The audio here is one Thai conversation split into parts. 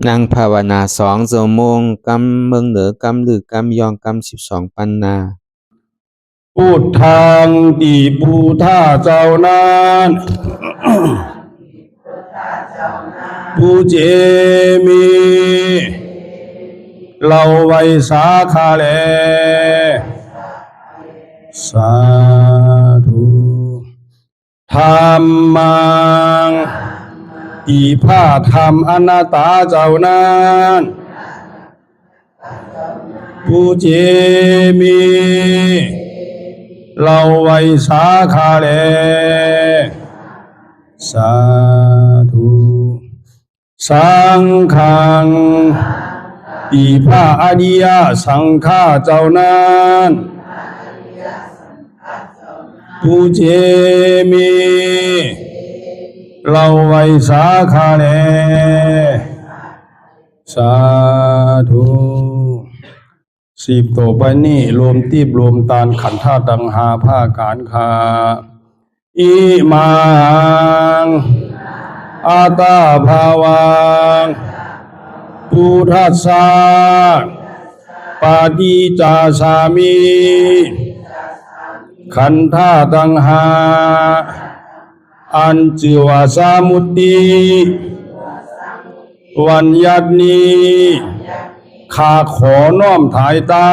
นั่งภาวนา2 ชั่วโมงกำเมืองเหนือกำลือกำยองกำ12 ปันนาพุทธังติพุทธาเจ้านั้นผู้เจมีเราไว้สาขาแลสาธุธรรมังอีพาธรรมอนัตตาเจ้านั้นผู้เจมีเราไว้สาขาแลสาธุสังฆังอีพระอริยสังฆาเจ้านั้นผู้เจมีเราไว้สาขาแลสาธุ10 ต่อไปนี้รวมตีบรวมตานขันธ์ธาตุดังหาผ้าการคาอิมังอาตาภาวังพุทธัสสะปาฏิจจสามิขันธ์ธาตุดังหาอัญจิวาสามุตติวันยัตนีข้าขอน้อมถ่ายตา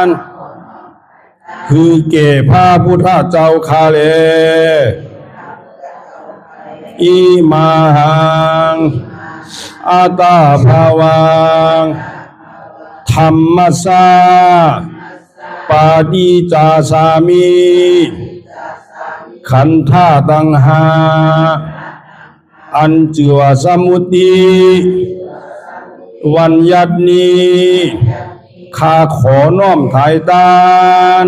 นคือเก่พระพุทธเจ้าข้าเลอิมังอาตาภาวังธรรมัสสะปาฏิจจสามิขันธ์ธาตุดังหาอัญจิวาสมุตติวันยัตนีข้าขอน้อมถ่ายตาน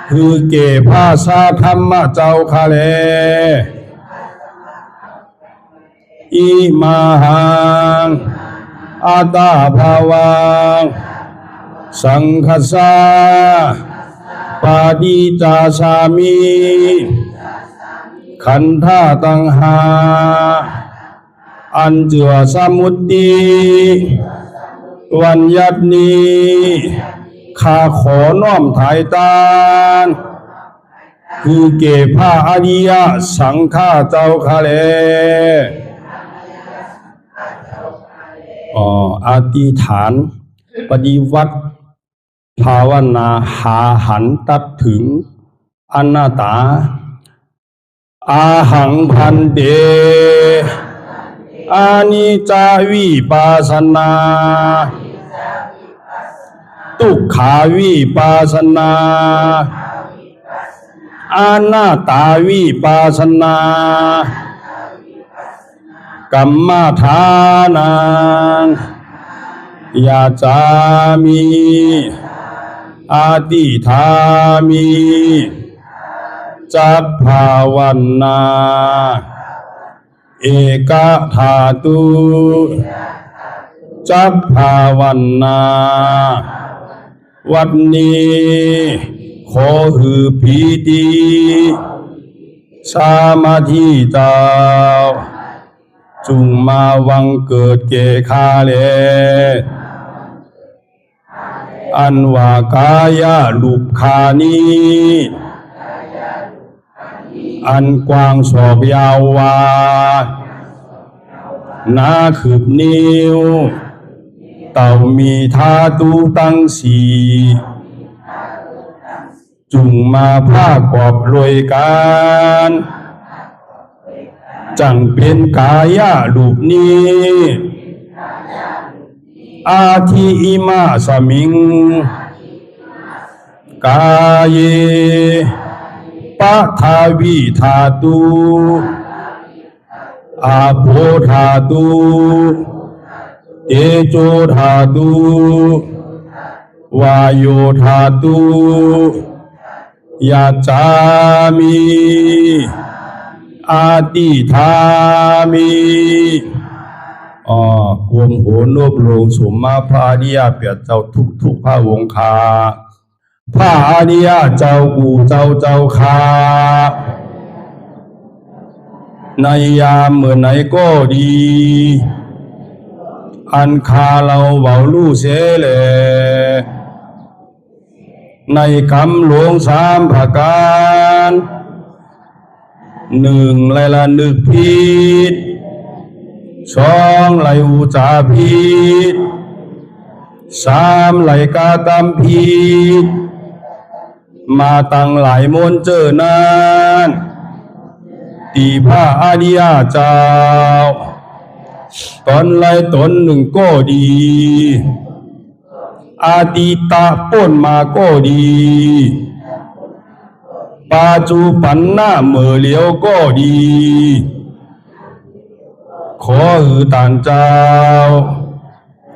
คือเก่พระสาธรรมเจ้าข้าแลอิมังอาตาภาวังสังฆัสสะปาฏิจจสามิขันธ์ธาตุดังหาอัญจิวาสมุตติวันยัตนีข้าขอน้อมถ่ายตานคือเก่พระอริยสังฆาเจ้าข้าแลอธิษฐานปฏิวัติภาวนาหาหันตัดถึงอนัตตาอาหังพันเตอานิจจาวิปัสสนาทุกขาวิปัสสนาอนัตตาวิปัสสนากัมมฐานังยาจามิอาติธามิจักภาวันนาเอกธาตุจักภาวันนาวันนี้ขอหือพีติสามาธิเจ้าจุงมาวังเกิดเกคาเลอันว่ากายาลุปคานีอันกว้างศอกยาววานาคืบนิ้วเต่ามีธาตุตั้งสี่จุงมาผ้ากอบรวยการจังเป็นกายาลูปนี้อาทิอิมาสมิงกายปะทาวิธาตุอาโภธาตุเตโชธาตุวาโยธาตุยาจามิอาติธามิกวมโหนบลงสมมาพระอริยเปียเจ้าทุกพระวงคาพระอริยเจ้ากูเจ้าคา ในยามเมื่อไหนก็ดี อันคาเราเบาลู่เสเลในคำหลวงสามประการหนึ่งไลละนึกผิดสองไลอุจาผิดสามไลกากรรมผิดมาตั้งหลายมนเจอนั้นตีพระอริยเจ้าตนไลตนหนึ่งก็ดีอาติตะป้นมาก็ดีปัจจุบันหน้าเมื่อเหลียวก็ดีขอหือต่างเจ้า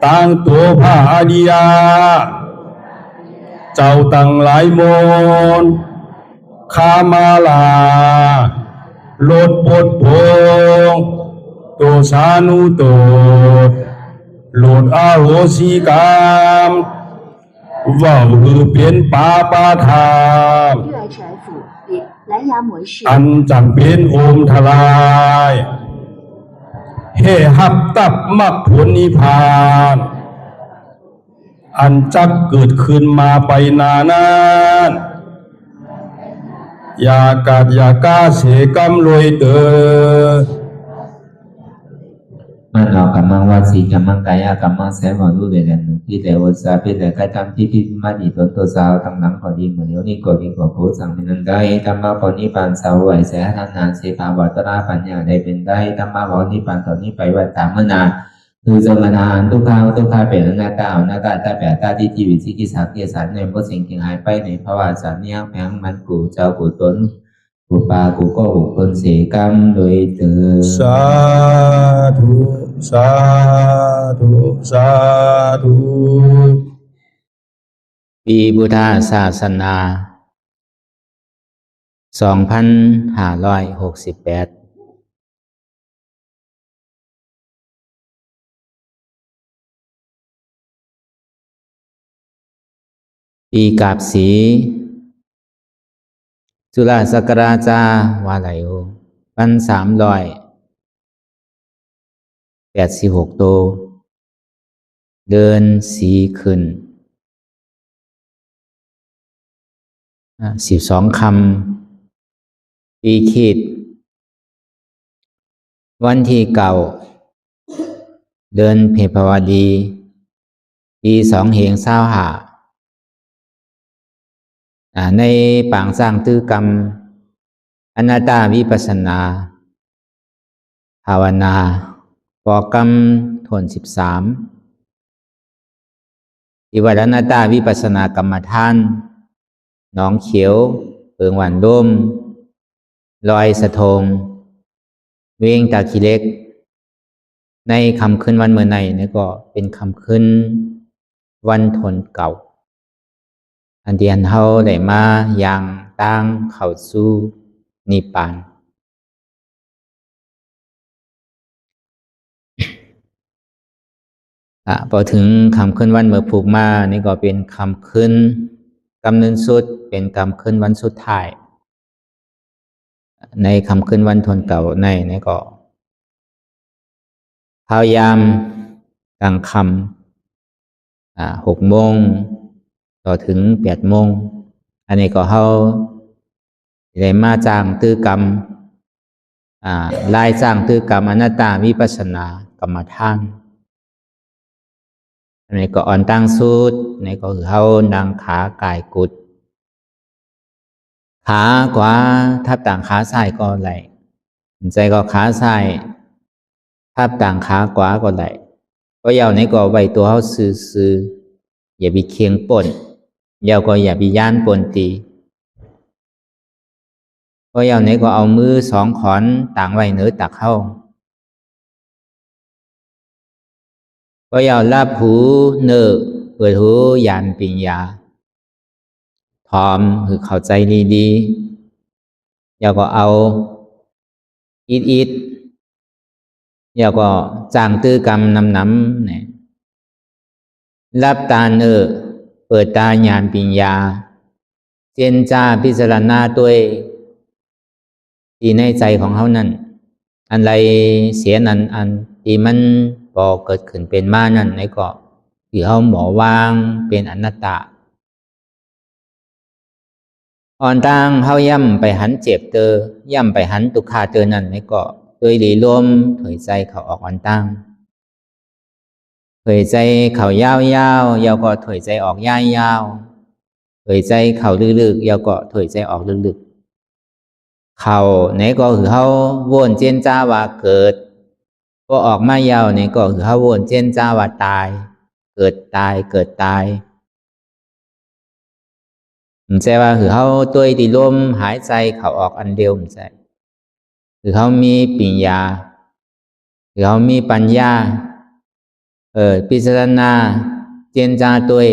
ตั้งตัวพระอริยเจ้าตั้งหลายมนขามาลาลดปดพงตัวสานุโตโลดอาโหสิกรรมว่าหือเป็นปาปาทาน 热爱者府比蓝牙模式 อันจำเป็นโอมทลายเฮหับตับมรรคผลนิพพานอันจักเกิดขึ้นมาไปนานานอย่ากาดอย่ากาเสกรรมรวยเตอมันเรากำลังว่าสีกำลังกายกำลังแสงของรูปเด่นที่แต่วัสดุเป็นแต่การทำที่ที่มาดีต้นตัวสาวตั้งหลังพอดีเหมือนเดี๋ยวนี้ก็ดีกว่าโคสังเป็นนั้นได้ธรรมะปณิปานสาวไหวแสทานานเสภาวัตราปัญญาได้เป็นได้ธรรมะปณิปานตอนนี้ไปวันตามเมื่อนานคือสมณานทุกข้าวทุกข้าเป็นหน้าตาหน้าตาตาแปดตาที่ชีวิตที่กิจสักกิจสันในพวกสิ่งที่หายไปในภาวะสัญญาแผงมันกูเจ้ากูตนกูปากูก็บุคคลเสกรรมโดยเถิดสาธุสาธุสาธุปีพุทธศาสนา2568ปีกาบสีจุฬาศักราชาวาไหลโอ1,386โตเดินสีขึ้น12คำปีขีดวันที่เก่าเดินเพภาวดีปี2เหงเศร้าหาในปางสร้างตื้อกรรมอนัตตาวิปัสสนาภาวนาปอกรรมทวน13อิวัดอนัตตาวิปัสสนากรรมฐานน้องเขียวเปิงหวานร่มลอยสะทงเวงตาขี้เล็กในคำขึ้นวันเมื่อในนี่ก็เป็นคำขึ้นวันทนเก่าอันที่อันเฮาได้มาอย่างตั้งเข้าสู่นิพพานพอถึงคำขึ้นวันเมื่อผูกมานี่ก็เป็นคำขึ้นกำเนิดสุดเป็นคำขึ้นวันสุดท้ายในคำขึ้นวันทนเก่าในนี่ก็พยายามกลางคำ6 โมงต่อถึง8 โมงอันนี้ก็เขาได้มาจ้างตื้อกรรมลายจ้างตื้อกรรมอนัตตาวิปัสสนากรรมฐานอันนี้ก็อ่อนตั้งสุดนี่ก็คือเขานั่งขากายกุดขาขวาทับต่างขาซ้ายก็ไหลใจก็ขาซ้ายทับต่างขาขวาก็ไหลก็ยาวนี่ก็ไว้ตัวเขาซื่ออย่าไปเคียงป่นยาวก็อย่าไปย่านป่นตีก็ยาวนี่ก็เอามือ2 ขอนต่างไว้เหนือตักเข้าก็ยาวลับหูเนื้อเปิดหูยานปิญญาพร้อมคือเข้าใจดีๆยาวก็เอาอิดยาวก็จ้างตื้อกรรมน้ำเนี่ยรับตาเนื้อเปิดตาญาณปิญญาเจนจาพิจารณาตัวที่ในใจของเขานั่นอันไรเสียนั้นอันที่มัน พอเกิดขึ้นเป็นมานั่นในก็ที่เขาหมอวางเป็นอนัตตาอ่อนต่างเขาย่ำไปหันเจ็บเตอย่ำไปหันตุกขาเตนั่นในก็โดยหลีลมถอยใจเขาออกอ่อนต่างถอยใจเขายาวยาวยาวก็ถอยใจออกย่ายยาวถอยใจเขาลึกๆยาวก็ถอยใจออกลึกๆเขาในก็คือเขาวนเจนจ้าว่าเกิดก็ออกมายาวในก็คือเขาวนเจนจ้าว่าตายเกิดตายเกิดตายมันใจว่าคือเขาตัวที่ลมหายใจเขาออกอันเดียวมันใจคือเขามีปัญญาคือเขามีปัญญาพิจารณาเจนจาตัว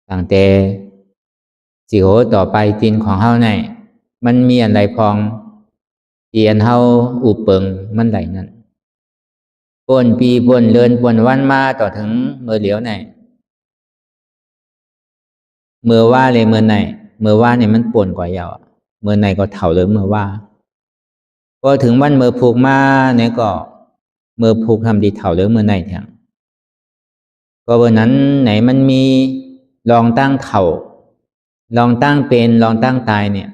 ตั้งแต่จิโหต่อไปตินของเขาในมันมีอะไรพองเตียนเขาอุปเปิงมันไหลนั่นปนปีปนเลือนปนวันมาต่อถึงเมื่อเหลียวไหนเมื่อว่าเลยเมื่อไหนเมื่อว่าเนี่ยมันปนกว่ายาวเมื่อไหนก็เถ่าเลยเมื่อว่าก็ถึงวันเมื่อผูกมาเนี่ยก็เมื่อผูกทำดีเถ่าเลยเมื่อไหนแทงก็วันนั้นไหนมันมีลองตั้งเถ่าลองตั้งเป็นลองตั้งตายเนี่ย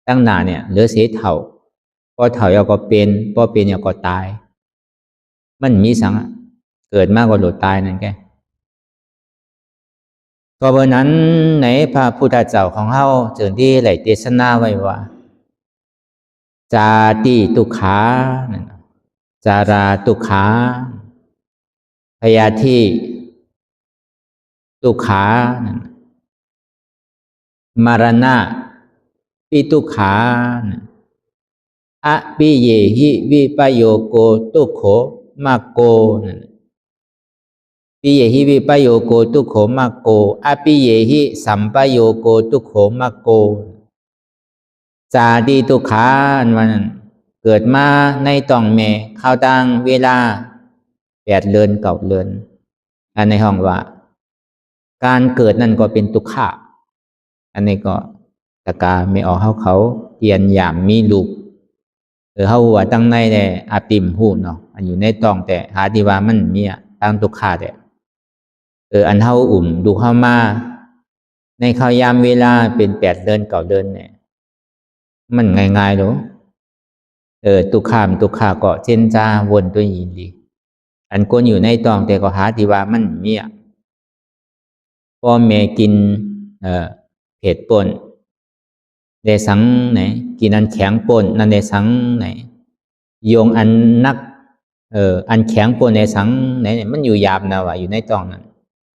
ตั้งหนาเนี่ยเหลือเสียเถ่าพอเถ่ายาวก็เป็นพอเป็นยาวก็ตายมันมีสังเกิดมากกว่าหลุดตายนั่นแกก็วันนั้นในพระพุทธเจ้าของเฮาเจอที่ไหลเทศนาไว้ว่าจาติทุกขาจาราทุกขาพยาธิทุกขามรณะปิทุกขาอปิเยหิวิปโยโกทุกโขมากโกปิเยหิวิปโยโกทุกโขมากโกอปิเยหิสัมปโยโกทุกโขมากโกจาติทุกขาวันนั้นเกิดมาในต้องแม่ข้าวตังเวลา8 เดือน9 เดือนอันในห้องว่าการเกิดนั่นก็เป็นทุกขะอันนี้ก็ตะกาไม่ออกเขาเตียนยามมีลูกเขาว่าตั้งในแต่อาติมหูเนาะอันอยู่ในต้องแต่หาดีว่ามันมีตั้งทุกขะแต่อันเขาดูเข้ามาในข้าวยามเวลาเป็น8 เดือน9 เดือนเนี่ยมันง่ายๆหรอตุกขามตุกขาก็เจนจาวนตัวยินดีอันก้นอยู่ในตองแต่ก็หาดีว่ามันมีพ่อแม่กินเผ็ดป่นได้สังไหนกินอันแข็งป่นนั่นได้สังไหนโยงอันนักอันแข็งป่นในสังไหนมันอยู่ยามนะวะอยู่ในตองนั้น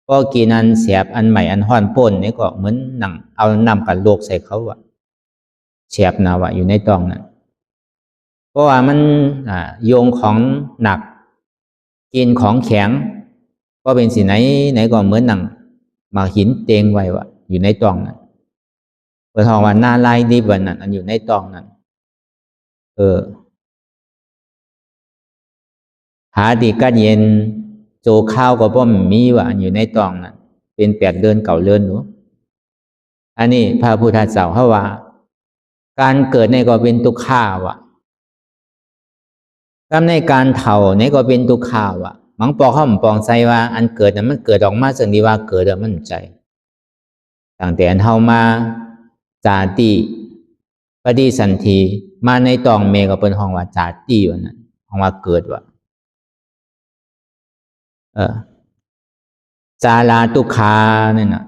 ก็กินอันเสียบอันใหม่อันห้อนป่นนี่ก็เหมือนหนังเอานำกันโลกใส่เขาวะเสียบนะวะอยู่ในตองนั้นเพราะว่ามันโยงของหนักกินของแข็งก็เป็นสิ่งไหนก็เหมือนหนังมาหินเตงไว้วะอยู่ในตองนั้นเปิดทองวันหน้าไล่ดีวันนั้นอันอยู่ในตองนั้นหาดีกัดเย็นโจข้าวก็ป้อมมีวะอยู่ในตองนั้นเป็น8 เดือน9 เดือนหนูอันนี้พระพุทธเจ้าเขาว่าการเกิดในก็เป็นทุกขาวะทำในการเถ่าในก็เป็นทุกขาวะมังปอกข้ามปองใจว่าอันเกิดนั้นมันเกิดออกมาจากที่ว่าเกิดแล้วมันใจตั้งแต่อันเท่ามาจาติปฏิสันทีมาในตองเมก็เป็นห้องว่าจาติวันนั้นห้องว่าเกิดว่าจาราทุกขาเนี่ยนะ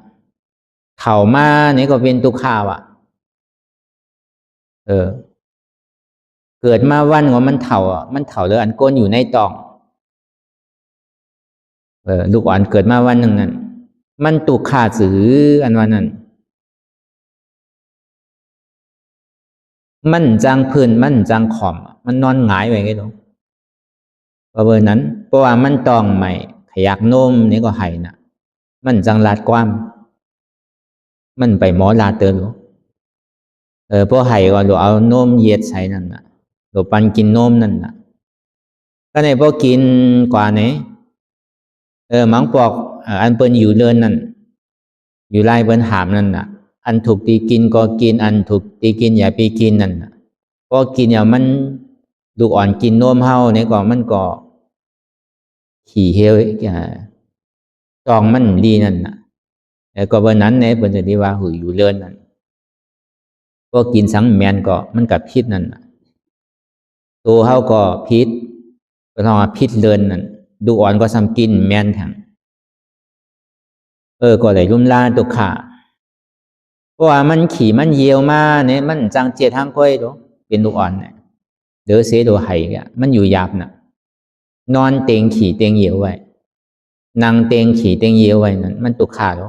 เถ่ามาเนี่ยก็เป็นทุกขาวะเกิดมาวันว่ามันเถ่ามันเถ่าเลยอันก้นอยู่ในตองลูกอ่อนเกิดมาวันหนึ่งนั้นมันตุกขาสืออันวันนั้นมันจังพื้นมันจังขอมมันนอนหงายไว้ไงลูกเพราะนั้นเพราะว่ามันตองใหม่ขยักโน้มนี่ก็ไห้นะมันจังลาดกว้ามมันไปหมอลาเตอร์ลูกพอไห้ก็ลูกเอาโน้มเย็ดใส่นั่นน่ะลูกปันกินโน้มนั่นน่ะก็ในพอกินกว่านี้มังปอกอันเปิ้นอยู่เลินนั่นอยู่ไล่เปิ้นหามนั่นน่ะอันถูกตีกินก็กินอันถูกตีกินอย่าไปกินนั่นน่ะพอกินอย่างมันลูกอ่อนกินนมเฮาเนี่ยก็มันก็ ขี่เฮวจองมันดีนั่นน่ะแต่ก็วันนั้นเนี่ยเป็นที่ว่าหูอยู่เลื่อนนั่นก็กินสังแมนก็มันกับพิษนั่นน่ะตัวเขาก็พิษก็ต้องพิษเลื่อนนั่นดูอ่อนก็ซ้ำกินแมนทั้งก็เลยรุ่มล่าตุกขาเพราะว่ามันขี่มันเยียวมาเนี่ยมันจังเจียทางก้อยดูเป็นลูกอ่อนเนี่ยเดือเสียดูไห่เนี่ยมันอยู่หยาบน่ะนอนเตียงขี่เตียงเยียวไว้นั่งเตียงขี่เตียงเยียวไว้นั่นมันตุกขาดู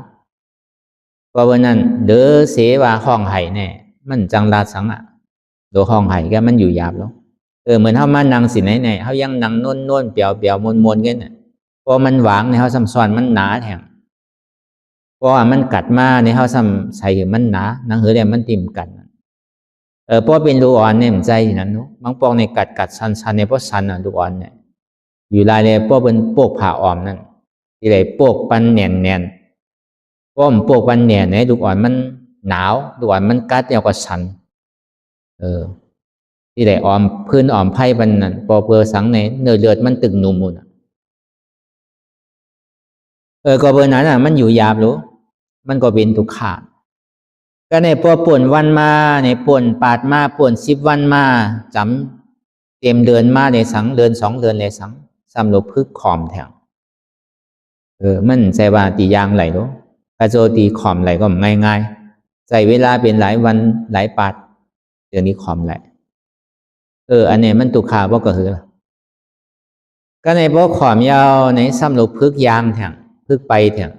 เพราะว่านั้นเดือเสียว่าห้องไห่เนี่ยมันจังลาสังดูห้องไห่ก็มันอยู่หยาบแล้วเหมือนเขามานั่งสิไหนเขายังนั่งน่นเปียวมนกันเนี่ยเพราะมันหวางในเขาซ้ำซ้อนมันหนาแทงเพราะว่ามันกัดมาในเขาซ้ำใส่มันหนาหนังเหือเนี่ยมันติ่มกันเพราะเป็นลูกอ่อนเนี่ยมันใจอย่างนั้นเนาะบางปองในกัดสันเนี่ยเพราะสันลูกอ่อนเนี่ยอยู่ลายเลยเพราะเป็นโปกผ่าอ่อมนั่นที่ไหนโปกปันแน่นเพราะมันโปกปันแน่นเนี่ยลูกอ่อนมันหนาวลูกอ่อนมันกัดเนี่ยก็สันที่ไหนอ่อมพื้นอ่อมไพ่บันนั่นพอเปลือสังในเนื้อเลือดมันตึงนุ่มหมดก็เบอร์นั้นมันอยู่หยาบรู้มันก็เป็นทุกขาดก็ในพอป่วนวันมาในป่วนปาดมาป่วน10 วันมาจำเต็มเดือนมาในสังเดือน2 เดือนเลยสังซ้ำลบพึกขอมแถงมันใจว่าตียางไหลรู้กระโจตีขอมไหลก็ง่ายใจเวลาเป็นหลายวันหลายปาดเดี๋ยวนี้ขอมไหลอันนี้มันตุขาเพราะก็คือก็ในพวกขอมยาวในซ้ำลบพึกยางแถงพึกไปแถง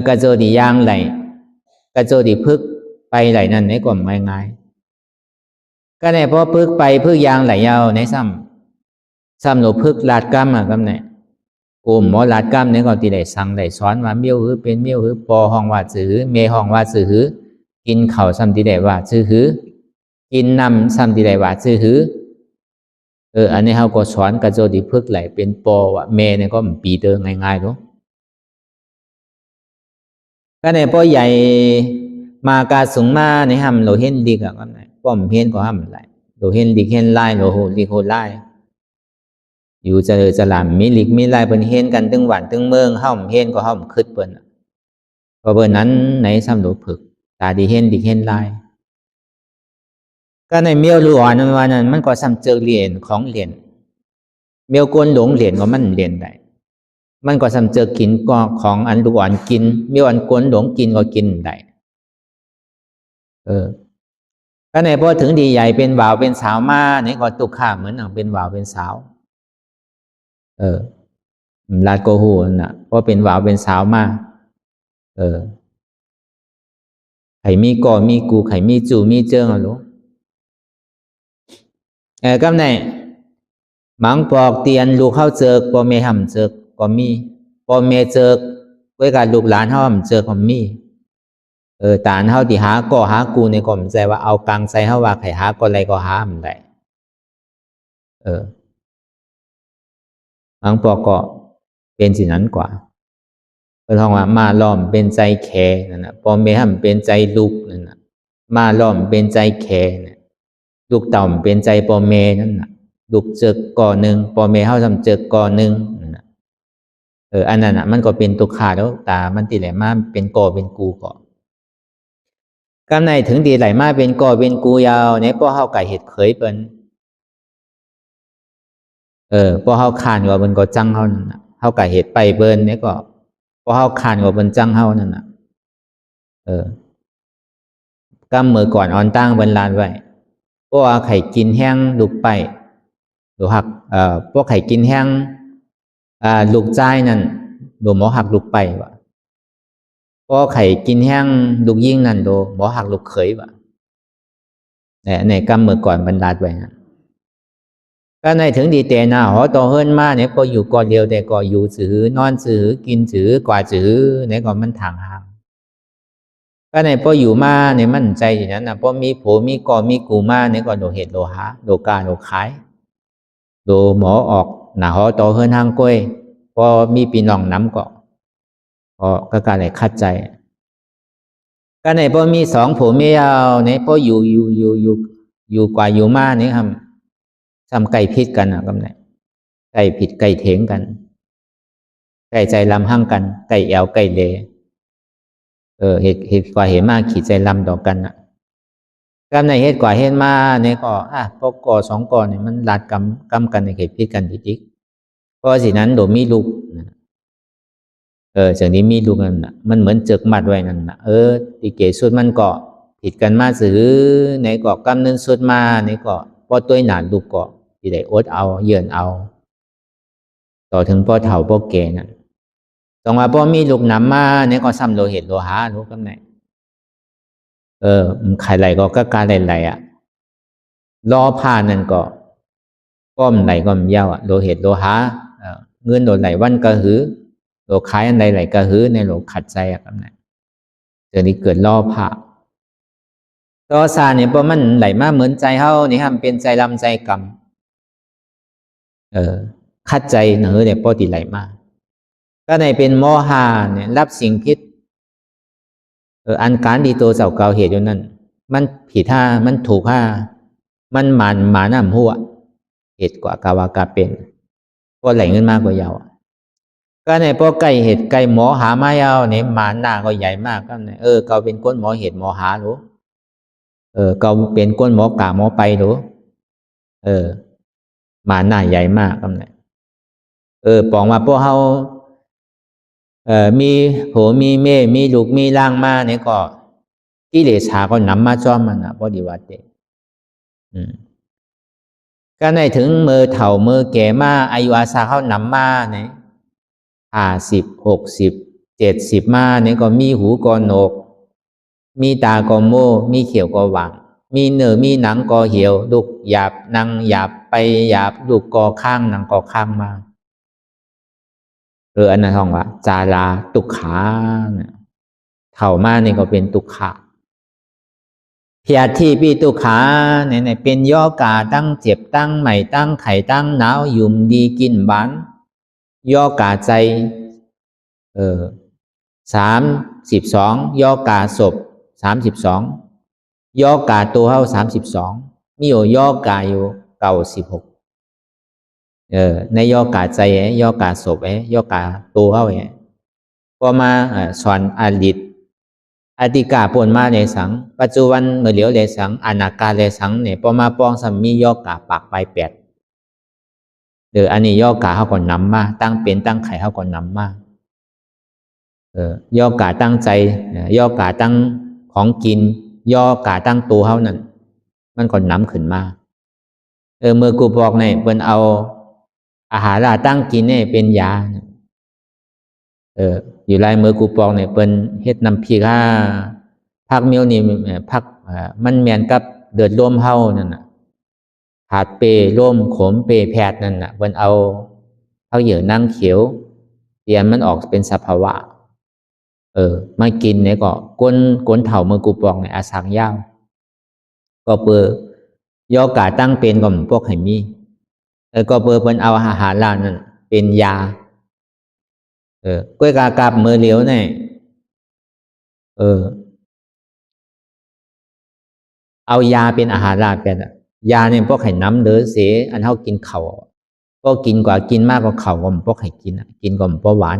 กระโจดียางไหลกระโจดีพึกไปไหลนั่นในกล่อมง่ายก็ในพวกพึกไปพึกยางไหลยาวในซ้ำลบพึกลาดกล้ามก็ในหมอลาดกล้ามในก็ตีได้สั่งได้สอนว่าเมียวหือเป็นเมียวหือปอห้องว่าซื้อเมห้องว่าซื้อหือกินเข่าซ้ำตีได้ว่าซื้อหือกินน้ำซ้ำตีได้ว่าซื้อหืออันนี้เขาก็สอนกระโจดีพึกไหลเป็นปอว่าเมเนี่ยก็ปีเตอร์ง่ายๆรู้ก็ในพ่อใหญ่มากาสูงมาในห้ำเราเห็นดีกับก็ไหนป้อมเห็นก็ห้ำไหลเราเห็นดีเห็นไล่เราโหดีโหไล่อยู่เจริญจรามมีหลีกมีไล่เป็นเห็นกันตึงหวานตึงเมืองห้ำเห็นก็ห้ำคืดเปิ้นพอเปิ้นนั้นในซ้ำเราผึกตาดีเห็นดีเห็นไล่ก็ในเมียวรู้อ่อนวันนั้นมันก็ซ้ำเจอเหรียญของเหรียญเมียวกวนหลงเหรียญก็มันเหรียญได้มันก็ซ้ำเจอกินก็ของอันดูอ่อนกินเมียวอันกวนหลงกินก็กินได้ก็ในพอถึงดีใหญ่เป็นบ่าวเป็นสาวมาเนี่ยก็ตุกข้าเหมือนเป็นบ่าวเป็นสาวลาดโกหูน่ะเพราะเป็นบ่าวเป็นสาวมาไข่มีก่อมีกูไข่มีจูมีเจิ้งรู้ก็ในหมังปอกเตียนลูกเข้าเจอปอเมห่ำเจอก็มีปอเมเจอไว้การลูกหลานเฮาห่ำเจอก็มีตานเฮาที่หาก่อหากูในก็มันใจว่าเอากลางใจเฮาว่าไข่หาก็อะไรก็หามันได้หมังปอกก็เป็นสิ่งนั้นกว่าเพิ่นว่ามาล้อมเป็นใจแขนั่นน่ะปอเมห่ำเป็นใจลูกนั่นน่ะมาล้อมเป็นใจแขเนี่ยลูกต่อมเป็นใจปอเมนั่นน่ะลูกเจอก่อหนึ่งปอเมเฮาทำเจอก่อหนึ่งอันนั้นน่ะมันก็เป็นตุกขาแล้วตามันติไหลมาเป็นก่อเป็นกูก่อกำในถึงดีไหลมาเป็นก่อเป็นกูยาวเนี่ยพ่อเฮาไก่เห็ดเคยเป็นพ่อเฮาคานว่ามันก็จังเฮานั่นน่ะเฮาไก่เห็ดไปเบิ่นเนี่ยก็พ่อเฮาคานว่ามันจังเฮานั่นน่ะกำมือก่อนอ่อนตั้งเบิ่นลานไว้เพราะว่าไข่กินแห้งลูกไปลูกหักพวกไข่กินแห้งลูกใจนั่นดูหมอหักลูกไปวะพอไข่กินแห้งลูกยิ่งนั่นดูหมอหักลูกเขยวะในกำมือก่อนบรรดาไว้นะก็ในถึงดีเตนะหอต่อเฮิรนมาเนี่ยพออยู่ก่อนเดียวแต่ก็อยู่สื่อนอนสื่อกินสื่อกว่าสื่อเนี่ยก็มันทางห่างก็ในพออยู่มาเนี่ยมั่นใจอย่างนั้นนะพอมีโผมีก่อมีกูมาเนี่ยก็โดเหตุโดหาโดการโดขายโดหมอออกหนาหอต่อเฮิรนทางก้อยพอมีปีน้องน้ำก็การอะไรคัดใจก็ในพอมีสองผัวเมียในพออยู่กว่าอยู่มาเนี่ยครับทำไก่พิษกันนะก็ใน ใกล้ผิดใกล้เถงกันใกล้ใจลำหั่งกันใกล้แอวใกล้เลเหตุกว่าเหตุมากขีดใจลำต่อกันกรรมในเหตุกว่าเหตุมาเนี่ยก็พวกก่อสองก่อเนี่ยมันลัดกรรมกันในเขตพิษกันดิ๊กเพราะสินั้นโดมีลูกจากนี้มีลูกนั่นมันเหมือนเจกมัดไว้นั่นติเกสุดมันก็ผิดกันมาซื้อในก็กำเนินสุดมาในก็พอตัวหนาลูกก็ที่ได้อดเอาเยื่อนเอาต่อถึงพอเฒ่าพอแก่นั่นตรงว่าพอมีลูกน้ำมาในก็ซ้ำโลหิตโลหะรู้กำไหนใครไหลก็การไหลล้อผ้านั่นก็ก้มไหลก็มยาวโลหิตโลหะเงินโดนไหลวันกระหือโลขายอันใดไหลกระหือในโลขัดใจกำไหนเดี๋ยวนี้เกิดล้อผ้าต่อซาเนี่ยพอมันไหลมาเหมือนใจเฮานี่ฮะเป็นใจลำใจกรรมคัดใจเนื้อเนี่ยพอติไหลมาก็ในเป็นโมหะเนี่ยรับสิ่งพิษอันการดีตัวเจ้าเก่าเหตุอยู่นั่นมันผิดท่ามันถูกท่ามันหมาหน้าหัวเหตุกว่ากาวากาเป็นก็ไหลเงินมากกว่ายาวก็ในพอไก่เหตุไก่หมอหาไม่เอาเนี่ยหมาหน้าก็ใหญ่มากก็เนี่ยเขาเป็นก้นหมอเหตุหมอหาหรือเขาเป็นก้นหมอกาหมอไปหรือหมาหน้าใหญ่มากก็เนี่ยปองมาพวกเขามีโหมีเม่มีลูกมีร่างมาเนี่ยก็กิเลสหาก็นำมาจ้อมมันพอดีวัดเด็ก็ในถึงมือเถ่ามือแก่มาอายุอาสาเขานำมาเนี่ย50 60 70มาเนี่ยก็มีหูก็โหนกมีตาก็โม่มีเขียวก็หวังมีเนื้อมีหนังก็เหี่ยวลูกหยาบนังหยาบไปหยาบลูกก็ข้างนังก็ข้างมาอันนั้นท่องว่าจาราตุกขาเนี่ยเถ่ามาเนี่ยก็เป็นตุกขาเพียรที่ปีตุกขาเนี่ยเป็นย่อกาตั้งเจ็บตั้งใหม่ตั้งไข่ตั้งหนาวยุ่มดีกินบ้านย่อกาใจ32ย่อกาศพ32ย่อกาตัวเฮา32มีอยู่ย่อกาอยู่96ในย่อกาใจย่อกาศพย่อกาตัวเฮาพอมาสอนอดีตอธิกาปนมาในสังปัจจุบันเมื่อเหลียวเลสังอนาคาเลสังเนี่ยพอมาปองสัมมีย่อกาปากไป8อันนี้ย่อกาเขาก่อนนำมาตั้งเป็นตั้งไข่เขาก่อนนำมาย่อกาตั้งใจย่อกาตั้งของกินย่อกาตั้งตัวเขานั่นมันก่อนนำขึ้นมาเมื่อกูบอกเนี่ยเปิ้นเอาอาหารตั้งกินเนี่ยเป็นยาอยู่ไรเมื่อกูปองเนี่ยเปิ้นเฮ็ดน้ำพริกผักเมียวนี่ผักมันแม่นกับเดือดร่วมเฮานั่นน่ะผาดเปร่มขมเปแผดนั่นน่ะเปิ้นเอาผักเหยื่อนั่งเขียวเตรียมมันออกเป็นสภาวะมากินเนี่ยก็ก้นเถ่าเมื่อกูปองเนี่ยอาสังยาวก็เปิดย่อกาตั้งเป็นก็พวกไห้มีก็เปิ้นเอาอาหารล่านั่นเป็นยาก้วยกากาบมือเหลียวเนี่ยเอายาเป็นอาหารราเป็นยาเนี่ยพวกไข่น้ำเดือเสียอันเขากินเข่าก็กินกว่ากินมากกว่าเข่าก็พวกไข่กินก็พวกหวาน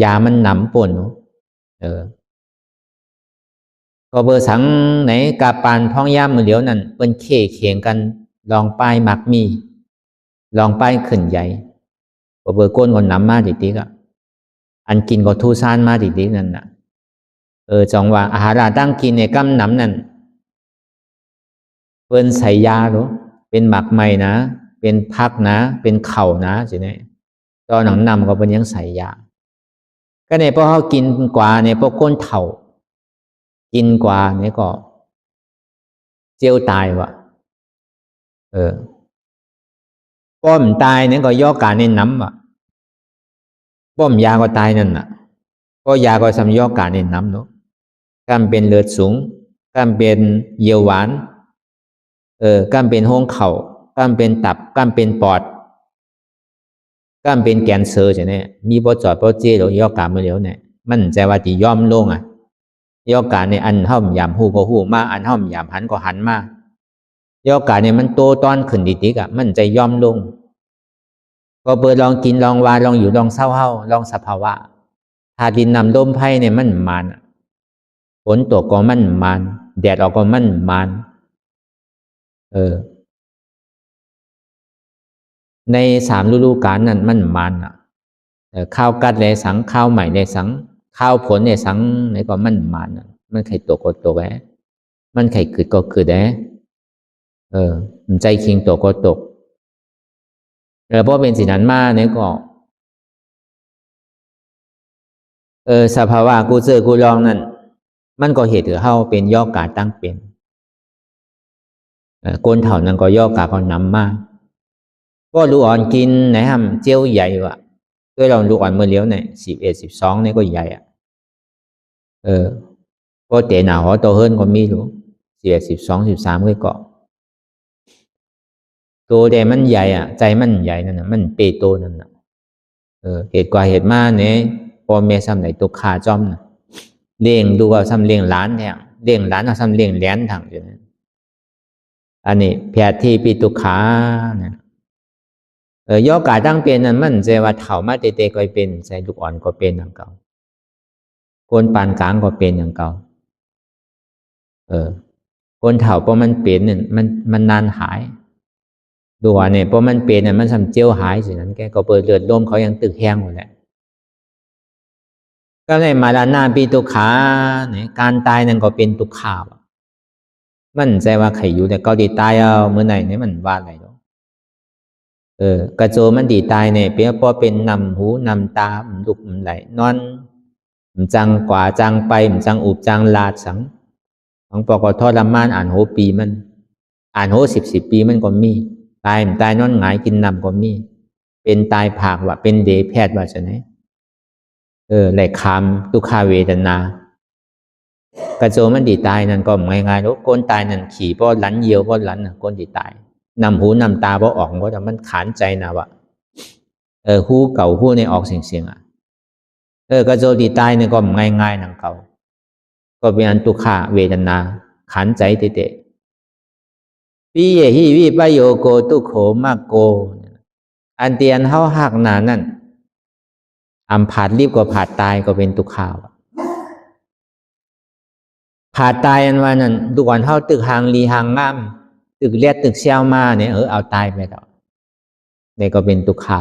ยามันหนำป่นก็เบอร์สังไหนกาปานท้องย่ามมือเหลียวนั่นเป็นเข่งกันลองป้ายมักมีลองป้ายขึ้นใหญ่ก็เบอร์ก้นก็น้ำมาดิ๊กอันกินก็ทูซานมาดิ๊กนั่นน่ะจองว่าอาหารตั้งกินในกำน้ำนั่นเป็นใส่ยาหรือเป็นหมักใหม่นะเป็นพักนะเป็นเข่านะสิเนี่ยตอนหนังนำก็เป็นยังใส่ยาก็ในพวกเขากินกว่าในพวกก้นเถ่ากินกว่าเนี่ยก็เจียวตายวะป้อมตายเนี่ยก็ย่อกาในน้ำป้อมยาก็ตายนั่นน่ะก็ยาก็สำย่อกาในน้ำเนาะกำเป็นเลือดสูงกำเป็นเยียวหวานกำเป็นห้องเข่ากำเป็นตับกำเป็นปอดกำเป็นแกนเซอร์ใช่ไหมมีบ่จอดบ่เจี๊ยหรือย่อกาเมื่อเดียวเนี่ยมันใจว่าที่ย่อมลงย่อกาในอันห้อมยามหูก็หูมาอันห้อมยามหันก็หันมาย่อกาเนี่ยมันโตตอนขึ้นดิ๊กมันใจย่อมลง ก็เปิดลองกินลองวาลองอยู่ลองเศร้าเฮาลองสภาวะถ้าดินนำลมไพ่เนี่ยมันมันฝนตกก็มันมันแดดออกก็มันมันใน3 ฤดูกาลนั้นมันมันข้าวกัดเลยสังข้าวใหม่เลยสังข้าวผลเลยสังไหนก็มันมันไข่ตกก็ตกมันไข่ขืดก็ขืดมันใจคิงตกก็ตกเพราะเป็นสิ่งนั้นมาเนี่ยก็สภาวะกูเจอกูลองนั่นมันก็เหตุถือเฮาเป็นย่อกาตั้งเป็นก้นเถ่านั้นก็ย่อกาก็นำมาก็ลูกอ่อนกินไหนฮะเจียวใหญ่ว่ะด้วยเราลูกอ่อนเมื่อเลี้ยวเนี่ย11 12เนี่ยก็ใหญ่ก็เตะหนาวหัวโตเฮิรนก็มีรู้11 12 13ก็เกาะตัวแต่มันใหญ่ใจมันใหญ่นั่นน่ะมันเปโตนั่นน่ะเหตุกว่าเหตุมาเนี่ยพอเมซ้ำไหนตัวขาจอมน่ะเลี้ยงดูว่าซ้ำเลี้ยงล้านแทงเลี้ยงล้านเอาซ้ำเลี้ยงแหลนทางอยู่นั่นอันนี้แผดที่ปีตุขาเนี่ยย่อกาตั้งเป็นนั้นมันใจว่าเถ่ามาเตะๆก็เป็นใจลูกอ่อนก็เป็นอย่างเก่าคนปานกลางก็เป็นอย่างเก่าคนเถ่าเพราะมันเป็นเนี่ยมันนานหายดูว่าเนี่ยเพราะมันเป็นเนี่ยมันทำเจียวหายสินั้นแกก็เปิดเลือดลมเขายังตึกแห้งหมดแหละก็ในมาลานาปีตุขาเนี่ยการตายนั่นก็เป็นตุขามันใจว่าใครอยู่แต่ก็ดีตายเอาเมื่อไหร่เนี่ยมันว่าอะไรกระโจมันดีตายเนี่ยเพียงพอเป็นนำหูนำตาลุกไหลนอนจังกว่าจังไปจังอุบจังลาดสังของปกทรมานอ่านโหปีมันอ่านโห10 ปีมันก็มีตายนอนหงายกินนำก็มีเป็นตายผากว่าเป็นเดแพทย์ว่าจะไหนไหลคำทุกขเวทนากระโจมันดีตายนั่นก็ง่ายๆแล้วก้นตายนั่นขี่เพราะหลันเยียวเพราะหลันก้นดีตายนำหูนำตาเพราะออกเพราะมันขานใจนะวะหูเก่าหูในออกเสียงกระโจดีตายเนี่ยก็ง่ายๆนังเก่าก็เป็นอันตุขะเวทนาขานใจเตะปีเยหิวิปโยโกตุโขมากโกอันเตียนเฮาหักหนานั่นอำผาดรีบกว่าผาดตายก็เป็นตุขะผาดตายอันว่านั่นดูก่อนเฮาตึกหางลีหางง่ามตึกเลียดตึกเชี่ยวมาเนี่ยเอาตายไปแล้วเนี่ยก็เป็นตุขะ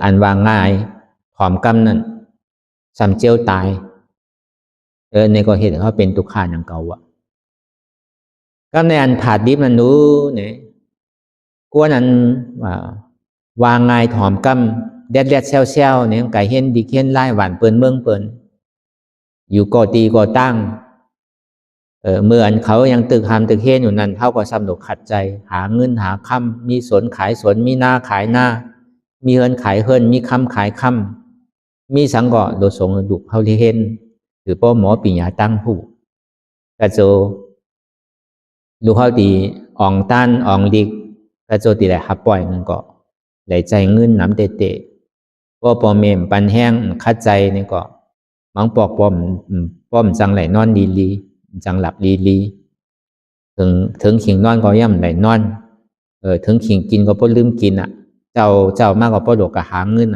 อันวางง่ายผอมกำนั่นสำเจียวตายเนี่ยก็เห็นเขาเป็นตุขะอย่างเก่าก็ในอันผาดดิบมันรู้เนี่ยกวนอันวางง่ายผอมกำเลียดเชี่ยวเนี่ยไก่เห็นดีเห็นไล่หวานเปิ้นเมืองเปิ้นอยู่ก่อตีก่อตั้งเมื่ออันเขายังตึกหามตึกเฮนอยู่นั้นเท่ากับสำนุกขัดใจหาเงินหาคำมีสวนขายสวนมีหน้าขายหน้ามีเฮินขายเฮินมีคำขายคำมีสังก่อโดสงดุเขาที่เห็นหรือป้อหมอปิญญาตั้งผู้กระโจดูเขาดีอ่องต้านอ่องดิกกระโจตีแหละฮับปล่อยนั่นก็ไหลใจเงินน้ำเตะป้อปอเมมปันแห้งคัดใจนี่ก็มังปอกป้อมจังไหลนอนดีจังหลับลีถึงขิงนอนก็ย่ำไหลนอนถึงขิงกินก็ป้อลืมกินเจ้ามากกว่าป้อดกกระหางเงิน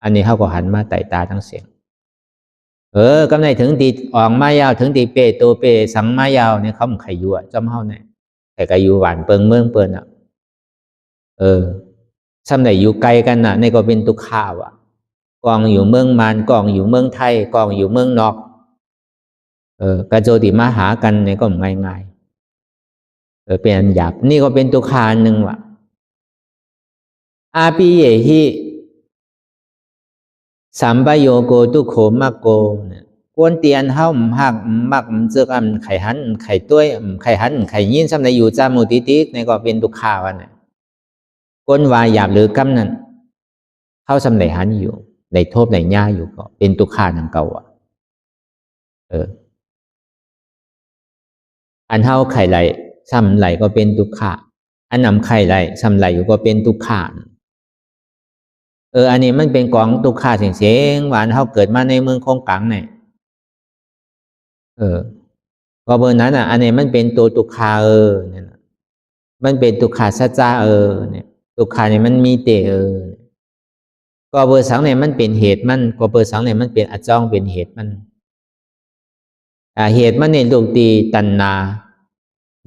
อันนี้เขาก็หันมาไต่ตาทั้งเสียงกำไรถึงตีอ่องมายาวถึงตีเปโตเปสังมายาวเนี่ยเขาไข่ยัวจำเฮาเนี่ยไข่กะยูหวานเปิงเมืองเปินซ้ำไหนอยู่ไกลกันนี่ก็เป็นตุกข่าวกองอยู่เมืองมานกองอยู่เมืองไทยกองอยู่เมืองนอกกระโจติมาหากันเนี่ยก็ง่ายเป็นอันหยาบนี่ก็เป็นตุกขาหนึ่งอาปิเยหิสัมปโยโกตุโขมากโกกวนเตียนเฮาหักมักเจอกันไข่หันไข่ต้วยไข่หันไข่ยินซ้ำไหนอยู่จามุติติเนี่ยก็เป็นตุกขาวันน่ะกวนวายหยาบหรือกำนั่นเข้าซ้ำไหนหันอยู่ในโทษในหญ้าอยู่ก็เป็นตุกขาหนังเก่าอันเฮาไข่ไหลซ้ำไหลก็เป็นตุกขะอันนำไข่ไหลซ้ำไหลอยู่ก็เป็นตุกขะอันนี้มันเป็นกองตุกขะเสียงหวานเฮาเกิดมาในเมืองคงกังเนี่ยก็เบอร์นั้นอันนี้มันเป็นตัวตุกขะเนี่ยมันเป็นตุกขะสัจจะเนี่ย ทุกขาเนี่ยมันมีเตก็เบอร์สังเนี่ยมันเป็นเหตุมันก็เบอร์สังเนี่ยมันเป็นอาจ้องเป็นเหตุมันเหตุมันเนี่ยลูกตีตัณนา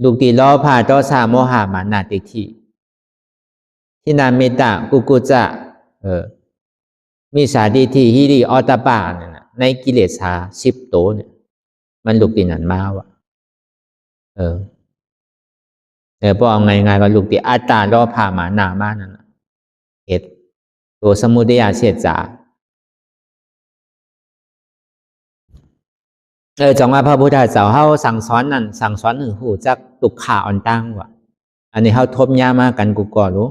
ลูกตีล้อพาโตสาโมหะมานาติทิที่นาเมตตากุจะมีสาดิทิฮิริออตปาเนี่ยในกิเลสา10 ตัวเนี่ยมันลูกตีนั่นมาวะพอเอาไงก็ลูกตีอัตตาล้อพามานามานั่นเหตุตัวสมุทัยเสียจาจังว่าพระพุทธเจ้าเฮาสั่งสอนนั่นสั่งสอนหนึ่งหูจักตุกขาอ่อนตั้งว่ะอันนี้เฮาทบยามากันกูก่อรู้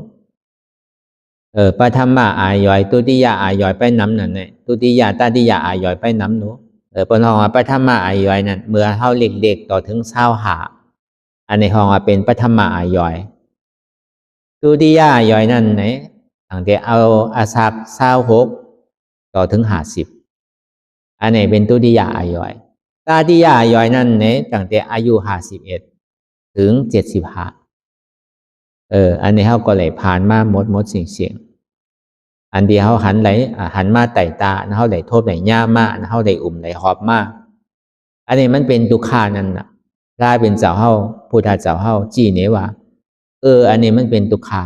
ปฐมมาอายอยตุติยาอายอยไปน้ำนั่นเนี่ยตุติยาตติยาอายอยไปน้ำหนูปนห้องว่าปฐมมาอายอยนั่นเมื่อเฮาเด็กๆต่อถึง20 หาอันในห้องว่าเป็นปฐมมาอายอยตุติยาอายอยนั่นไหนตั้งแต่เอาอาศัก26ต่อถึง50อันนี้เป็นตุติยาอายอยตาติยาอายอยนั่นไหนตั้งแต่อายุ51ถึง75อันนี้เขาก็เลยผ่านมาหมดสิ่งอันเดียวเขาหันมาไต่ตาเขาไหลโทษไหลย่ามาเขาไหลไหลหอบมาอันนี้มันเป็นตุขานั่นนะกลายเป็นเจ้าเขาพุทธเจ้าเขาจี้เนี่ยว่าอันนี้มันเป็นตุขา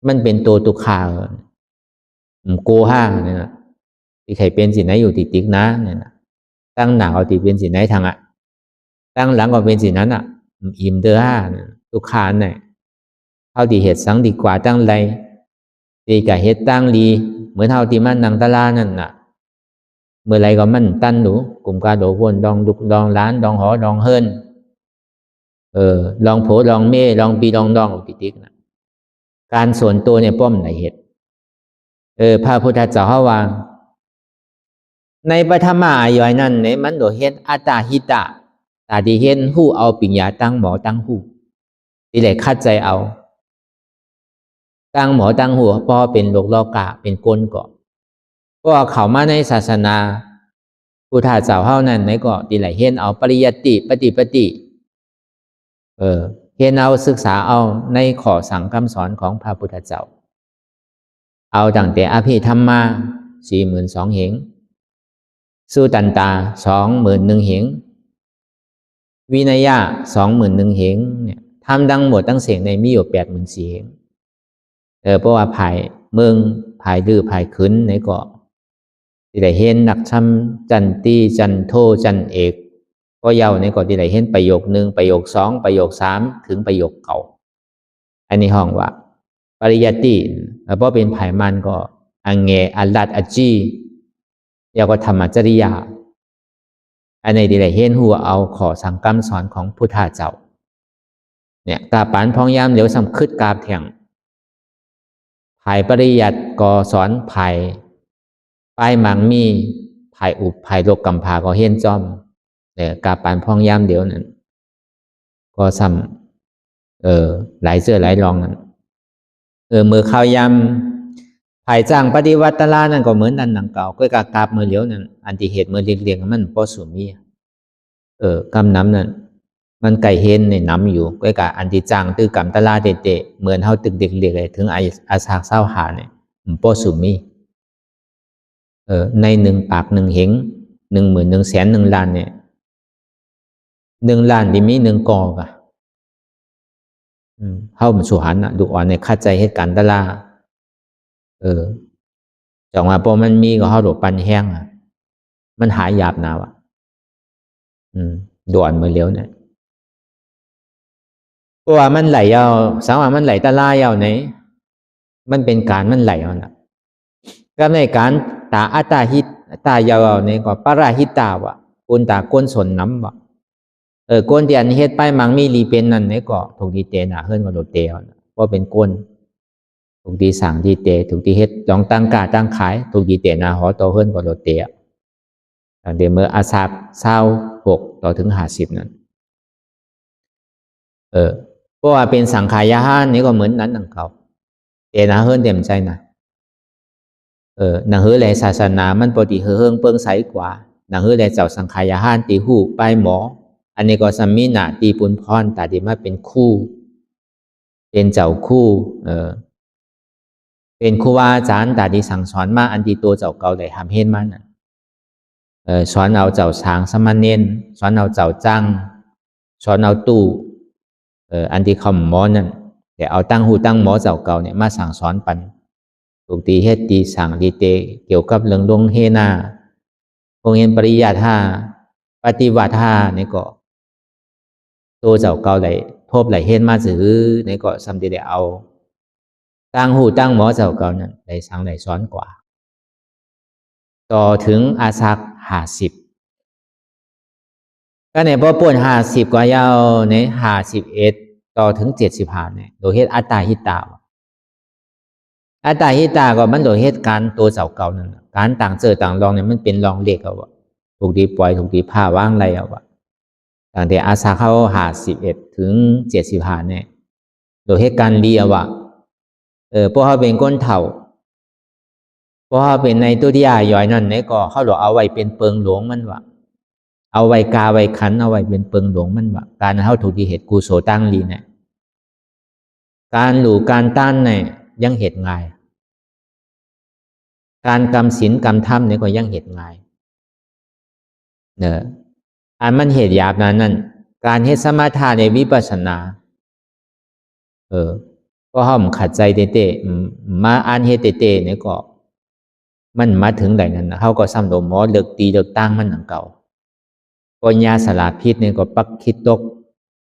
มันเป็นตัวตุขาโกห้างเนี่ยนะที่ใครเป็นสิไหนอยู่ติดติ๊กนะเนี่ยนะตั้งหนักเอาติเป็นสิไหนทางตั้งหลังก็เป็นสินั้นอิ่มเด้อตุขาเนี่ยเท่าที่เหตุสังดีกว่าตั้งไรดีกับเหตุตั้งดีเหมือนเท่าที่มันนังตะลานั่นน่ะเมื่อไรก็มันตั้นหนูกลุ่มกาโดวนดองดุกดองล้านดองหอดองเฮิรนลองโผลองเม่ลองปีลองดองติติ๊กนะการส่วนตัวเนี่ยป้อมไหนเหตุพระพุทธเจ้าเขาวางในปฐมอายอยนั่นเนี่ยมันโดเห็นอัตตาหิตะตาดีเห็นหู้เอาปิญญาตั้งหมอตั้งหู้ที่ไหนคัดใจเอาตั้งหมอตั้งหัวพอเป็นโลกลอกะเป็นก้นก่อก็เข้ามาในศาสนาพุทธเจ้าเฮานั้นไหนก็ที่ไหนเห็นเอาปริยัติปฏิเห็นเอาศึกษาเอาในข้อสั่งคำสอนของพระพุทธเจ้าเอาตั้งแต่อภิธรรมา 42,000 เหงสุตันตา 21,000 เหงวินัยะ 21,000 เหงเนี่ยทำดังหมดตั้งเสียงในมีอยู่ 84,000 เหงเพราะว่าภายเมืองภายดื้อภายขึ้นในเกาะที่ได้เห็นนักช้ำจันตีจันโทจันเอกก็เยาในเกาะที่ได้เห็นประโยค 1ประโยค 2ประโยค 3ถึงประโยคเก่าอันนี้ห้องว่าปริยัติเพราะเป็นภายมันก็อังเงอัลลัดอจีเยาก็ธรรมจริยาอันนี้ที่ได้เห็นหัวเอาขอสังกัมสอนของพุทธเจ้าเนี่ยกาปานพองยามเหลียวสำคึดกาบแถงภายปริยัติก็สอนภายป้ายมังมีภายอุบภายโลกกำพาก็เห็นจอมเนี่ยกาปานพองยามเดียวนั้นก็ซ้ำหลายเสื้อหลายรองนั้นมือข้าวยำภายจ้างปฏิวัติลานั่นก็เหมือนนั่นหนังเก่าก็กาบมือเหลียวนั่นอันที่เหตุมือเรียงมันพอสุมีกำน้ำนั่นมันไก่เห็นในน้ำอยู่ก็กะอันที่จ้างตื้อกำตลาเตะเหมือนเฮาตึกเด็กเรียกเลยถึงอาสากเศร้าหาเนี่ยมันพอสุมีใน1 ปาก 1 เหง 10,000 1 แสน 1 ล้านเนี่ย1 ล้านที่มี1 กอกะเฮามันสุหันน่ะดูอ่อนในคัดใจเหตุการณ์ตลาจังว่าพอมันมีก็เฮาโดดปันแห้งมันหายหยาบหนาวด่วนมือเลี้ยวเนี่ยเพราะว่ามันไหลยาวสังว่ามันไหลตะลายาวไหนมันเป็นการมันไหลเอาน่ะก็ในการตาอัตตาหิตตายาวเนี่ยก็ปราหิตาวะกุนตาก้นสนน้ำวะก้นที่อันเฮ็ดไปมังมีรีเป็นนั่นเนี่ยก็ถูกดีเตน่ะเฮิรนก็โดดเตวว่าเป็นก้นถูกดีสั่งดีเตถูกดีเฮ็ดลองตั้งกาตั้งขายถูกดีเตน่ะหอโตเฮิรนก็โดดเตวเดี๋ยวเมื่ออาสาบ26ต่อถึง50นั่นเพราะว่าเป็นสังขายาหานนี่ก็เหมือนนั้นหนังเขาเตน่ะเฮิรนเต็มใจนะหนังเฮือแลศาสนามันปกติเฮืองเปิงใสกว่าหนังเฮือแลเจ้าสังขายาหานตีหูป้ายหมออันนี้ก็สัมมีนาตีปุนพรตาดีมาเป็นคู่ เป็นเจ้าคู่เป็นครูบาอาจารย์ตาดีสั่งสอนมาอันที่ตัวเจ้าเก่าได้ทำเห็นมันสอนเอาเจ้าช้างสมณเณรสอนเอาเจ้าจังสอนเอาตู้อันที่เขาหมอนั่นแต่เอาตั้งหูตั้งหมอเจ้าเก่าเนี่ยมาสั่งสอนปันถูกตีเฮ็ดตีสั่งดีเตเกี่ยวกับเรื่องดวงเฮนาพวกเห็นปริยัติท่าปฏิบัติท่านี่ก็ตัวเจ้าเก่าได้พบได้เห็นมาสื่อนี่ก็สำที่ได้เอาตั้งหูตั้งหมอเจ้าเก่านั้นได้สั่งได้สอนกว่าต่อถึงอาศัก50ก็ในพอป่วน50กว่ายาวใน51ต่อถึง75เนี่ยโดยเหตุอัตตาหิตาอัตตาหิตาก็มันโดยเหตุการตัวเจ้าเก่านั่นการต่างเจอต่างลองเนี่ยมันเป็นลองเล็กเอาวะถูกดีปล่อยถูกดีผ้าว่างไรเอาวะต่างแต่อาศักเข้า51ถึง75เนี่ยโดยเหตุการณ์เรียว่าพวกเขาเป็นก้นเถ่าเพราะว่าเป็นในตัวที่ย่อยนั่นเนี่ยก็เขาหลอกเอาไว้เป็นเปิงหลวงมันวะเอาไว้กาไว้ขันเอาไว้เป็นเปิงหลวงมันวะการเข้าถูกที่เหตุกุโสตั้งลีเนี่ยการหลู่การต้านเนี่ยยังเหตุง่ายการกำศีลกำธรรมเนี่ยก็ยังเหตุง่ายอันมันเหตุหยาบนั้นการเฮ็ดสมาทานในวิปัสสนาก็ห้อมขัดใจเตะมาอ่านเฮ็ดเตะเนี่ยก็มันมาถึงไหนนั้นเขาก็ซ้ำโดมหมอเลิกตีเลิกตั้งมันหนังเก่าก็ยาสลาพิษเนี่ยก็ปักคิดตก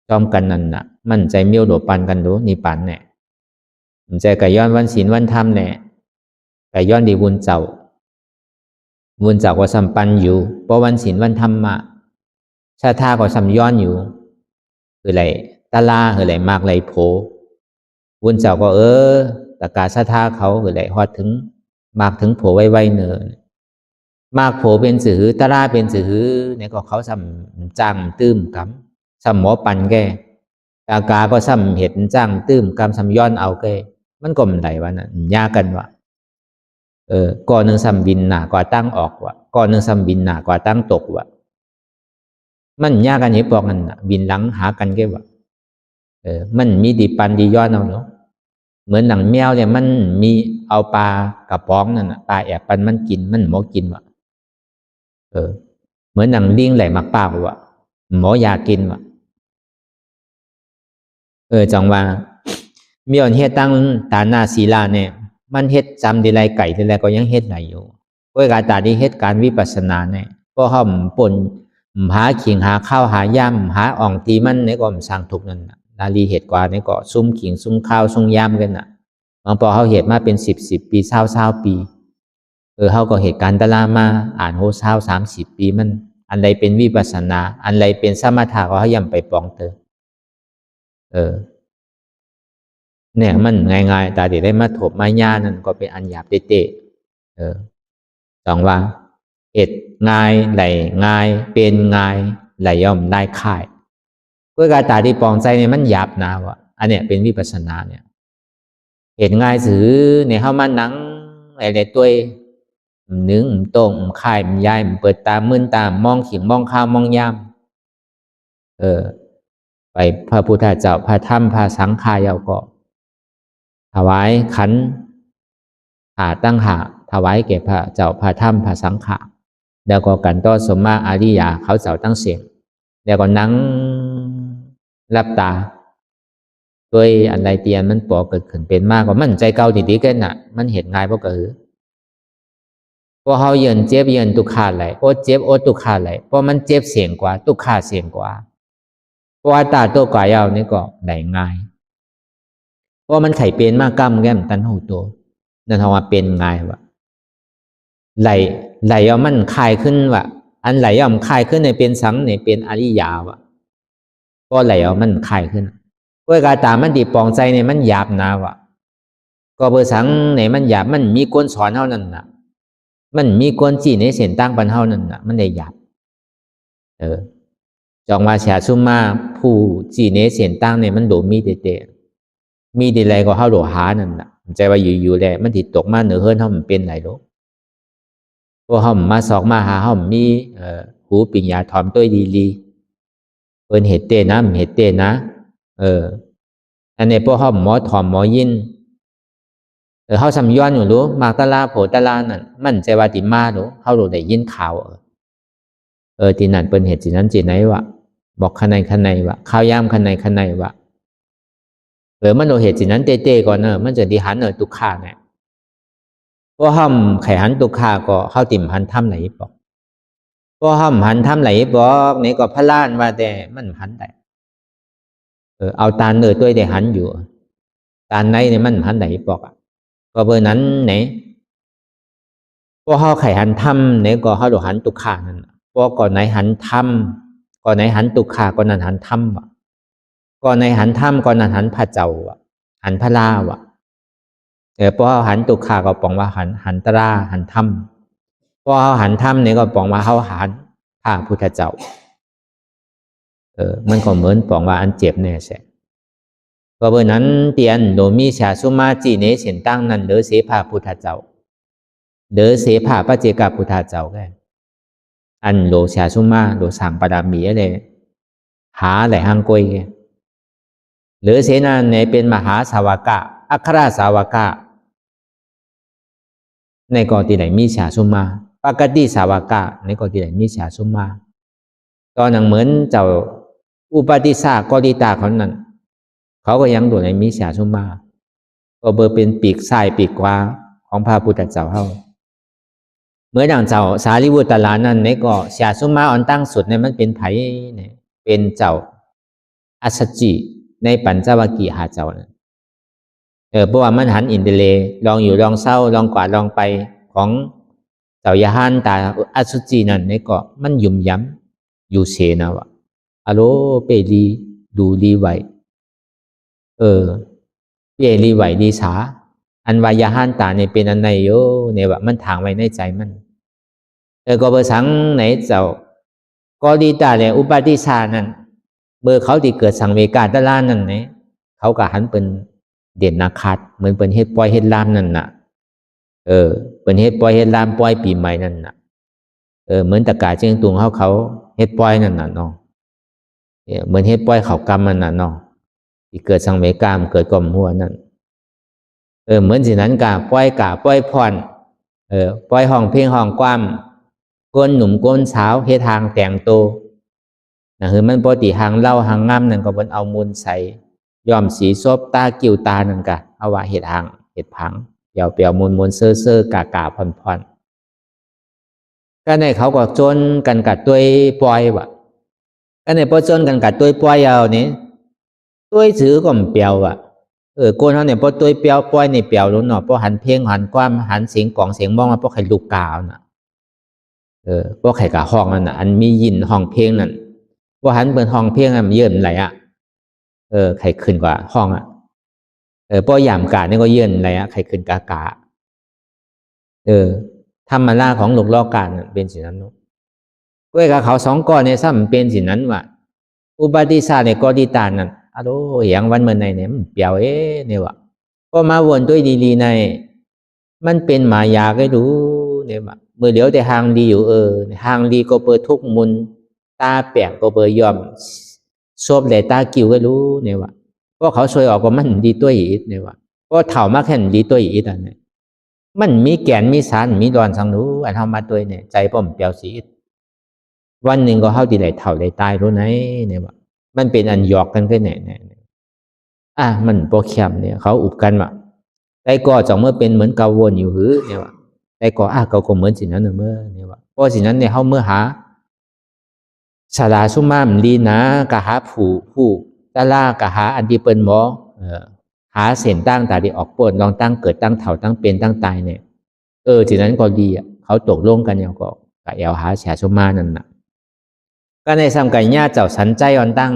จอมกันนั่นน่ะมันใจเมียวโดปันกันดูนี่ปันเนี่ยมันใจกะย้อนวันศีลวันธรรมเนี่ยกะย้อนดีบุญเจ้าก็สัมปันอยู่เพราะวันศีลวันธรรมมาชาท่าก็สัมย้อนอยู่คือไรตาลาคือไรมากไรโผบุญเจ้าก็ตะกาชาท่าเขาคือไรฮอดถึงมากถึงโผไว้เนอมากโผเป็นสื่อตาลาเป็นสื่อเนี่ยก็เขาสัมจังตื้มกำสัมหมอปันแกตากาก็สัมเห็ดจังตื้มกำสัมย้อนเอาแกมันก็มันไหนวะน่ะยากกันวะก่อนหนึ่งสัมบินหนากว่าตั้งออกวะก่อนหนึ่งสัมบินหนากว่าตั้งตกวะมันยากกันนี้บอกกันน่ะบินหลังหากันแกวะมันมีดีปันดีย้อนเอาเนาะเหมือนหนังแมวเนี่ยมันมีเอาปลากระป๋องนั่นน่ะปลาแอบปันมันกินมันหมอกินวะเหมือนหนังลิงไหลมักปากวะหมออยากกินวะจังว่ามีอันเฮ็ดตั้งตาหน้าศีลาเนี่ยมันเฮ็ดจำดีไรไก่ดีไรก็ยังเฮ็ดไหนอยู่เวลาตาที่เฮ็ดการวิปัสสนาเนี่ยก็ห้อมปนหาขิงหาข้าวหาย่ำหาอ่องตีมันเนี่ยก็สร้างทุกนั่นน่ะนาลีเหตุกว่าเนี่ยก็ซุ่มขิงซุ่มข้าวซุ่มย่ำกันน่ะบางพอเขาเหตุมาเป็น10 ปี20ปีเขาก็เหตุการณ์ตะลามาอ่านโห30 ปีมันอันใดเป็นวิปัสสนาอันใดเป็นสมถะก็เขาย่ำไปปองเตเนี่ยมันง่ายๆตาที่ได้มาถบมาญานั่นก็เป็นอันหยาบเตะสองว่าเหตุง่ายไหลง่ายเป็นง่ายไหลย่อมได้ข่ายเพื่อการตาที่ปองใจเนี่ยมันหยาบนะวะอันเนี้ยเป็นวิปัสสนาเนี่ยเหตุง่ายสือเนี่ยเข้ามานั่งอะไรตัวนึงตรงข่ายมันย้ายมันเปิดตามื่นตามองขิงมองข้าวมองย่ำไปพระพุทธเจ้าพระธรรมพระสังฆายาก็ถวายขันตั้งหาถวายแก่พระเจ้าพระธรรมพระสังฆะแล้วก็กันต่อสมมาอาริยาเขาเจ้าตั้งเสียงแล้วก็นั่งรับตาโดยอันใดเตียนมันปอเกิดขึ้นเป็นมากกว่ามันใจเก่าดีๆกันน่ะมันเห็นง่ายเพราะเขาเยินเจ็บเยินตุกขาไหลโอเจ็บโอตุกขาไหลเพราะมันเจ็บเสียงกว่าตุกขาเสียงกว่าเพราะว่าตาตัวกว่ายาวนี่ก็ไหลง่ายเพราะมันไข่เป็นมากกั้มแก้มตันหูโตนั่นทว่าเป็นง่ายวะไหลเอามันคลายขึ้นวะอันไหลเอามันคลายขึ้นในเป็นสังในเป็นอริยาวะก็ไหลเอามันคลายขึ้นเพื่อการตามมันดีปองใจในมันหยาบนะวะก็เบอร์สังในมันหยาบมันมีกวนสอนเท่านั้นนะมันมีกวนจีในเส้นตั้งปันเท่านั้นนะมันได้หยาบจองว่าเสียซุ่มมาผู้จีในเส้นตั้งเนี่ยมันโดมีเตะมีดีไรก็เข้าโดหานั่นน่ะใจว่าอยู่แหละมันติดตกมาเหนือเฮิรนเขามันเป็นไหนลูกพวกเขามาสอกมาหาเขามีหูปิญญาถอมตัวดีๆเอินเหตุเตนะเหตุเตนะ อันนี้พวกเขาหมอถอมหมอยินเขาสำย้อนอยู่รู้มากตะลาโผตะลานั่นมันใจว่าติมารู้เขารู้ได้ยินข่าวที่นั่นเป็นเหตุจีนั้นจีไหนวะบอกขันในวะข้าวยามขันในวะมันรู้เหตุจีนั้นเต้ก่อนมันจะดีหันตุกขาเนี่ยพวกห้ามไขหันตุกขาก็เข้าติ่มหันถ้ำไหนบอกพวกห้ามหันถ้ำไหนบอกนี่ก็พระล้านว่าแต่มันหันได้เอาตาตัวได้หันอยู่ตาในเนี่ยมันหันไหนบอกก็เบอร์นั้นไหนพวกเขาไขหันถ้ำเนี่ยก็เขาดูหันตุกขานั่นพวกก่อนไหนหันถ้ำก่อนไหนหันตุกขาก่อนนั้นหันถ้ำวะก่อนไหนหันถ้ำก่อนนั้นหันพระเจ้าวะหันพระลาวะพวกเขาหันตุกขาก็ปองว่าหันตราหันถ้ำพวกเขาหันถ้ำเนี่ยก็ปองว่าเขาหันพระพุทธเจ้ามันก็เหมือนปองว่าอันเจ็บเนี่ยใช่ก็เบอร์นั้นเตียนโดมีชาสุมาจีเนเสียนตั้งนั้นเดอเสพาพุทธเจ้าเดอเสพาพระเจกาพุทธเจ้าแกอันโดชาสุมาโดสั่งปรามีอะไรหาไหลหังกวยแกหรือเสนาในเป็นมหาสาวกะอัครสาวกะในกอที่ไหนมีชาสุมาปกติสาวกะในกอที่ไหนมีชาสุมาตอนนั้นเหมือนเจ้าอุปติสากอดิตาเขานั้นเขาก็ยังโดนในมิจฉาสุมาก็เบอร์เป็นปีกซ้ายปีกขวาของพระพุทธเจ้าเขาเมื่อดังเจ้าสารีบุตรลานั้นในก็ฉาสุมาอันตั้งสุดในมันเป็นไผ่เนี่ยเป็นเจ้าอัสสจิในปัญจวัคคีย์หาเจ้านะเพราะว่ามันหันอินเดเลลองอยู่ลองเศร้าลองกวาดลองไปของเจ้ายาหันตาอัสสจินั้นในก็มันยุ่มย้ำอยู่เสนาวะอโลเปรีดูดีไวเปียรีไหวดีสาอันวายาหันตาเนี่ยเป็นอันไหนโยเนี่ยว่ามันถางไว้ในใจมันก็เบอร์สังไหนเจ้าก็ดีตาเนี่ยอุปาทิสานั่นเบอร์เขาที่เกิดสังเวกาตะล่านั่นเนี่ยเขาก็หันเป็นเด่นนาคัดเหมือนเป็นเฮ็ดปล่อยเฮ็ดลามนั่นน่ะเป็นเฮ็ดปล่อยเฮ็ดลามปล่อยปีใหม่นั่นน่ะเหมือนตะกาเจียงตุงเขาเฮ็ดปล่อยนั่นน่ะเนาะเหมือนเฮ็ดปล่อยเขากรรมนั่นน่ะเนาะที่เกิดสังเวกามเกิดกลมหัวนั่นเหมือนสินั้นกาปล่อยผ่อนปล่อยห้องเพลงห้องความก้นหนุ่มก้นสาวเฮ็ดทางแต่งโตนะคือมันปกติหางเล่าหางง่ำนั่นก็บนเอามูลใส่ย่อมสีซบตากิ้วตานั่นกะเอาว่าเฮ็ดหางเฮ็ดพังเปียวมูลเซ่อกาผ่อนก็ในเขาก็จนกันกัดตัวปล่อยวะก็ในพอจนกันกัดตัวปล่อยเอานี้ตัวถือก็มันเปียวโกนเขาเนี่ยพอตัวเปียวปล่อยในเปียวรู้เนาะพอหันเพลงหันความหันเสียงกล่องเสียงมองมาพอไข่ลูกกาวน่ะพอไข่กะห้องนั่นน่ะอันมียินห้องเพลงนั่นพอหันเปิดห้องเพลงมันเยื่นไหลไข่ขึ้นกว่าห้องพอยามกาเนี่ยก็เยื่นไหลไข่ขึ้นกากาธรรมะของโลกโลกาเป็นสิ่งนั้นก้อยกับเขาสองก้อนในซ้ำเป็นสิ่งนั้นว่ะอุปาทิสาในกอดิตานั่นอโลอย่างวันเมื่อไหร่เนี่ยมันเปียวเนี่ยวะพอมาวนด้วยดีๆในมันเป็นมายาก็ดูเนี่ยวะเมื่อเดี๋ยวแต่หางดีอยู่หางดีก็เปิดทุกมุนตาแปลกก็เปิดยอมซบแต่ตากิ้วก็รู้เนี่ยวะเพราะเขาช่วยออกก็มันดีตัวอีกเนี่ยวะเพราะเถ่ามากแค่ดีตัวอีกอันนี้มันมีแก่นมีสารมีดอนสังรู้อันทำมาตัวเนี่ยใจป้อมเปียวสีวันหนึ่งก็เข้าดีไหลเถ่าได้ตายรู้ไหนเนี่ยวะมันเป็นอันหยอกกันก็เนี่ยมันโปรแกรมเนี่ยเขาอุบกันว่าแต่ก็จะเมื่อเป็นเหมือนเกาวนอยู่หือเนี่ยว่าแต่ก็เกาเหมือนสิ่งนั้นเมื่อเนี่ยว่าเพราะสิ่งนั้นเนี่ยเขาเมื่อหาสาราสุมามลีนะกะหาผู้ตะล่ากะหาอันที่เป็นหมอหาเส้นตั้งตาที่ออกปนลองตั้งเกิดตั้งเถ่าตั้งเป็นตั้งตายเนี่ยสิ่งนั้นก็ดีเขาตกลงกันอย่างก็กะเอวหาแฉสุมานั่นน่ะก็ในสมัยญาเจ้าสันใจอ่อนตั้ง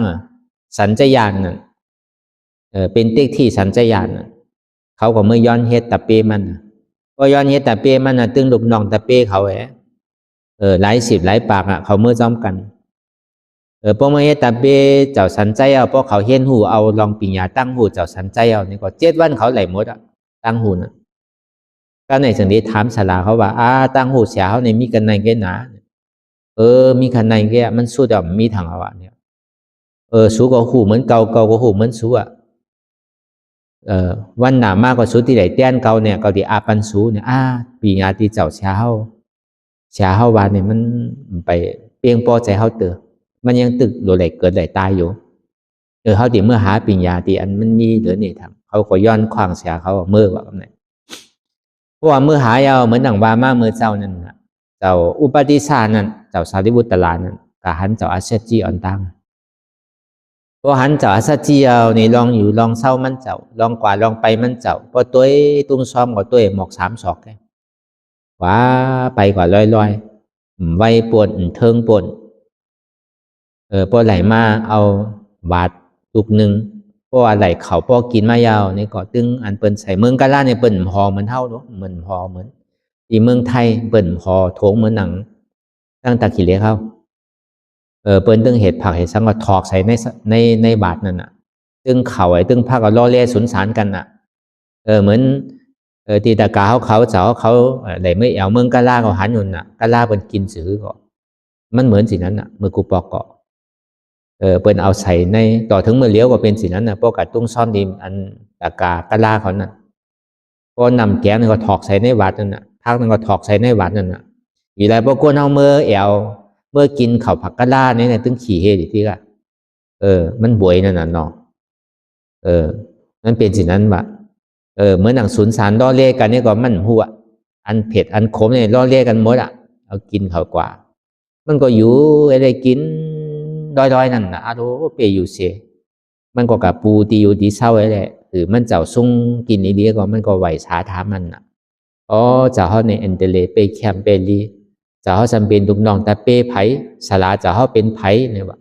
สันใจยานนั่นเป็นเต็กที่สันใจยานเขาก็เมื่อย้อนเฮ็ดตะเปมันก็ย้อนเฮ็ดตะเปมันตึงลูกน้องตะเปเขาหลายสิบหลายปากเขาเมื่อจ้อมกันพวกเมื่อเฮ็ดตะเปเจ้าสันใจเอาพวกเขาเฮ็ดหูเอาลองปิญญาตั้งหูเจ้าสันใจเอานี่ก็7 วันเขาไหลหมดตั้งหูน่ะก็ในสังเดชถามศาลาเขาว่าตั้งหูเสียเขาในมีกันในแก่หนามีขันในแก่มันสู้แต่มีทางเอาเนี่ยสู้ก็หูเหมือนเก่าก็หูเหมือนสู้ วันหนามากกว่าสุดที่ไหนเตี้ยนเก่าเนี่ยเก่าที่อาปันสูเนี่ยปีงาที่เจ้าเช้าวันเนี่ยมันไปเปียงปอใจเขาเตือมันยังตึกโดนไหลเกิดไหลตายอยู่เขาที่เมื่อหาปีญาที่อันมันมีเหลือเนี่ยทำเขาก็ย้อนขวางเสียเขาเมื่อว่าไหนเพราะว่าเมื่อหายาวเหมือนหนังวามาเมื่อเจ้านั่นเจ้าอุปติสานั่นเจ้าสารีบุตรลานั่นกะหันเจ้าอาเซจีอ่อนตังพอหันเจ้าอาเซจีเอานี่ลองอยู่ลองเศร้ามันเจ้าลองกว่าลองไปมันเจ้าพอตัวตุ้งซ้อมกับตัวหมอก3 ศอกแกว่าไปกว่าลอยไวปวดเทิงปวดพอไหลมาเอาบาดลูกหนึ่งเพราะว่าไหลเขาพอกินมายาวนี่ก็ตึงอันเปิ้นใส่เมืองกาลาเนี่ยเปิ้นพอเหมือนเท่าเนาะเหมือนพอเหมือนที่เมืองไทยเปิ้นพอโถงเหมือนหนังตั้งตะขี้เหล็กเขาเปิ้นตึงเห็ดผักเห็ดสังก็ถอกใส่ในบาดนั่นน่ะตึงเข่าไอ้ตึงผักก็ล่อเล่สุนสารกันน่ะเหมือนที่ตะกาเขาเจ้าเขาไหลไม่เอาเมืองกาลาเขาหันอยู่น่ะกาลาเปิ้นกินซื้อก็มันเหมือนสิ่งนั้นน่ะมือกูปอกเกาะเปิ้นเอาใส่ในต่อถึงมือเลี้ยวก็เป็นสิ่งนั้นน่ะพวกกัดตุ้งซ่อนดีอันตะกาลาเขาน่ะก็นำแก้วนึงก็ถอกใส่ในวัดนั่นน่ะทักนึงก็ถอกใส่ในวัดนั่นน่ะอีไรพวกคนเอาเมื่อกินข้าวผักกะลาเนี่ยตึงขี่เฮดิที่ก็มันบวยนั่นน่ะเนาะมันเป็นสิ่งนั้นว่ะเหมือนหนังสุนสารล่อเล่กันนี่ก็มันหัวอันเผ็ดอันขมเนี่ยล่อเล่กันหมดอ่ะเอากินเขากว่ามันก็อยู่อะไรกินดอยนั่นนะอาโรเปอยู่เสียมันก็กับปูตีอยู่ดีเศร้าไว้แหละหรือมันเจ้าซุ่งกินอีเดียก็มันก็ไหวช้าท้ามันน่ะเจ้าเขาในเอ็นเตเลเปแคมเปลีเจ้าเขาจำเป็นดุมน้องแต่เปไผสลาเจ้าเขาเป็นไผเนี่ยว่า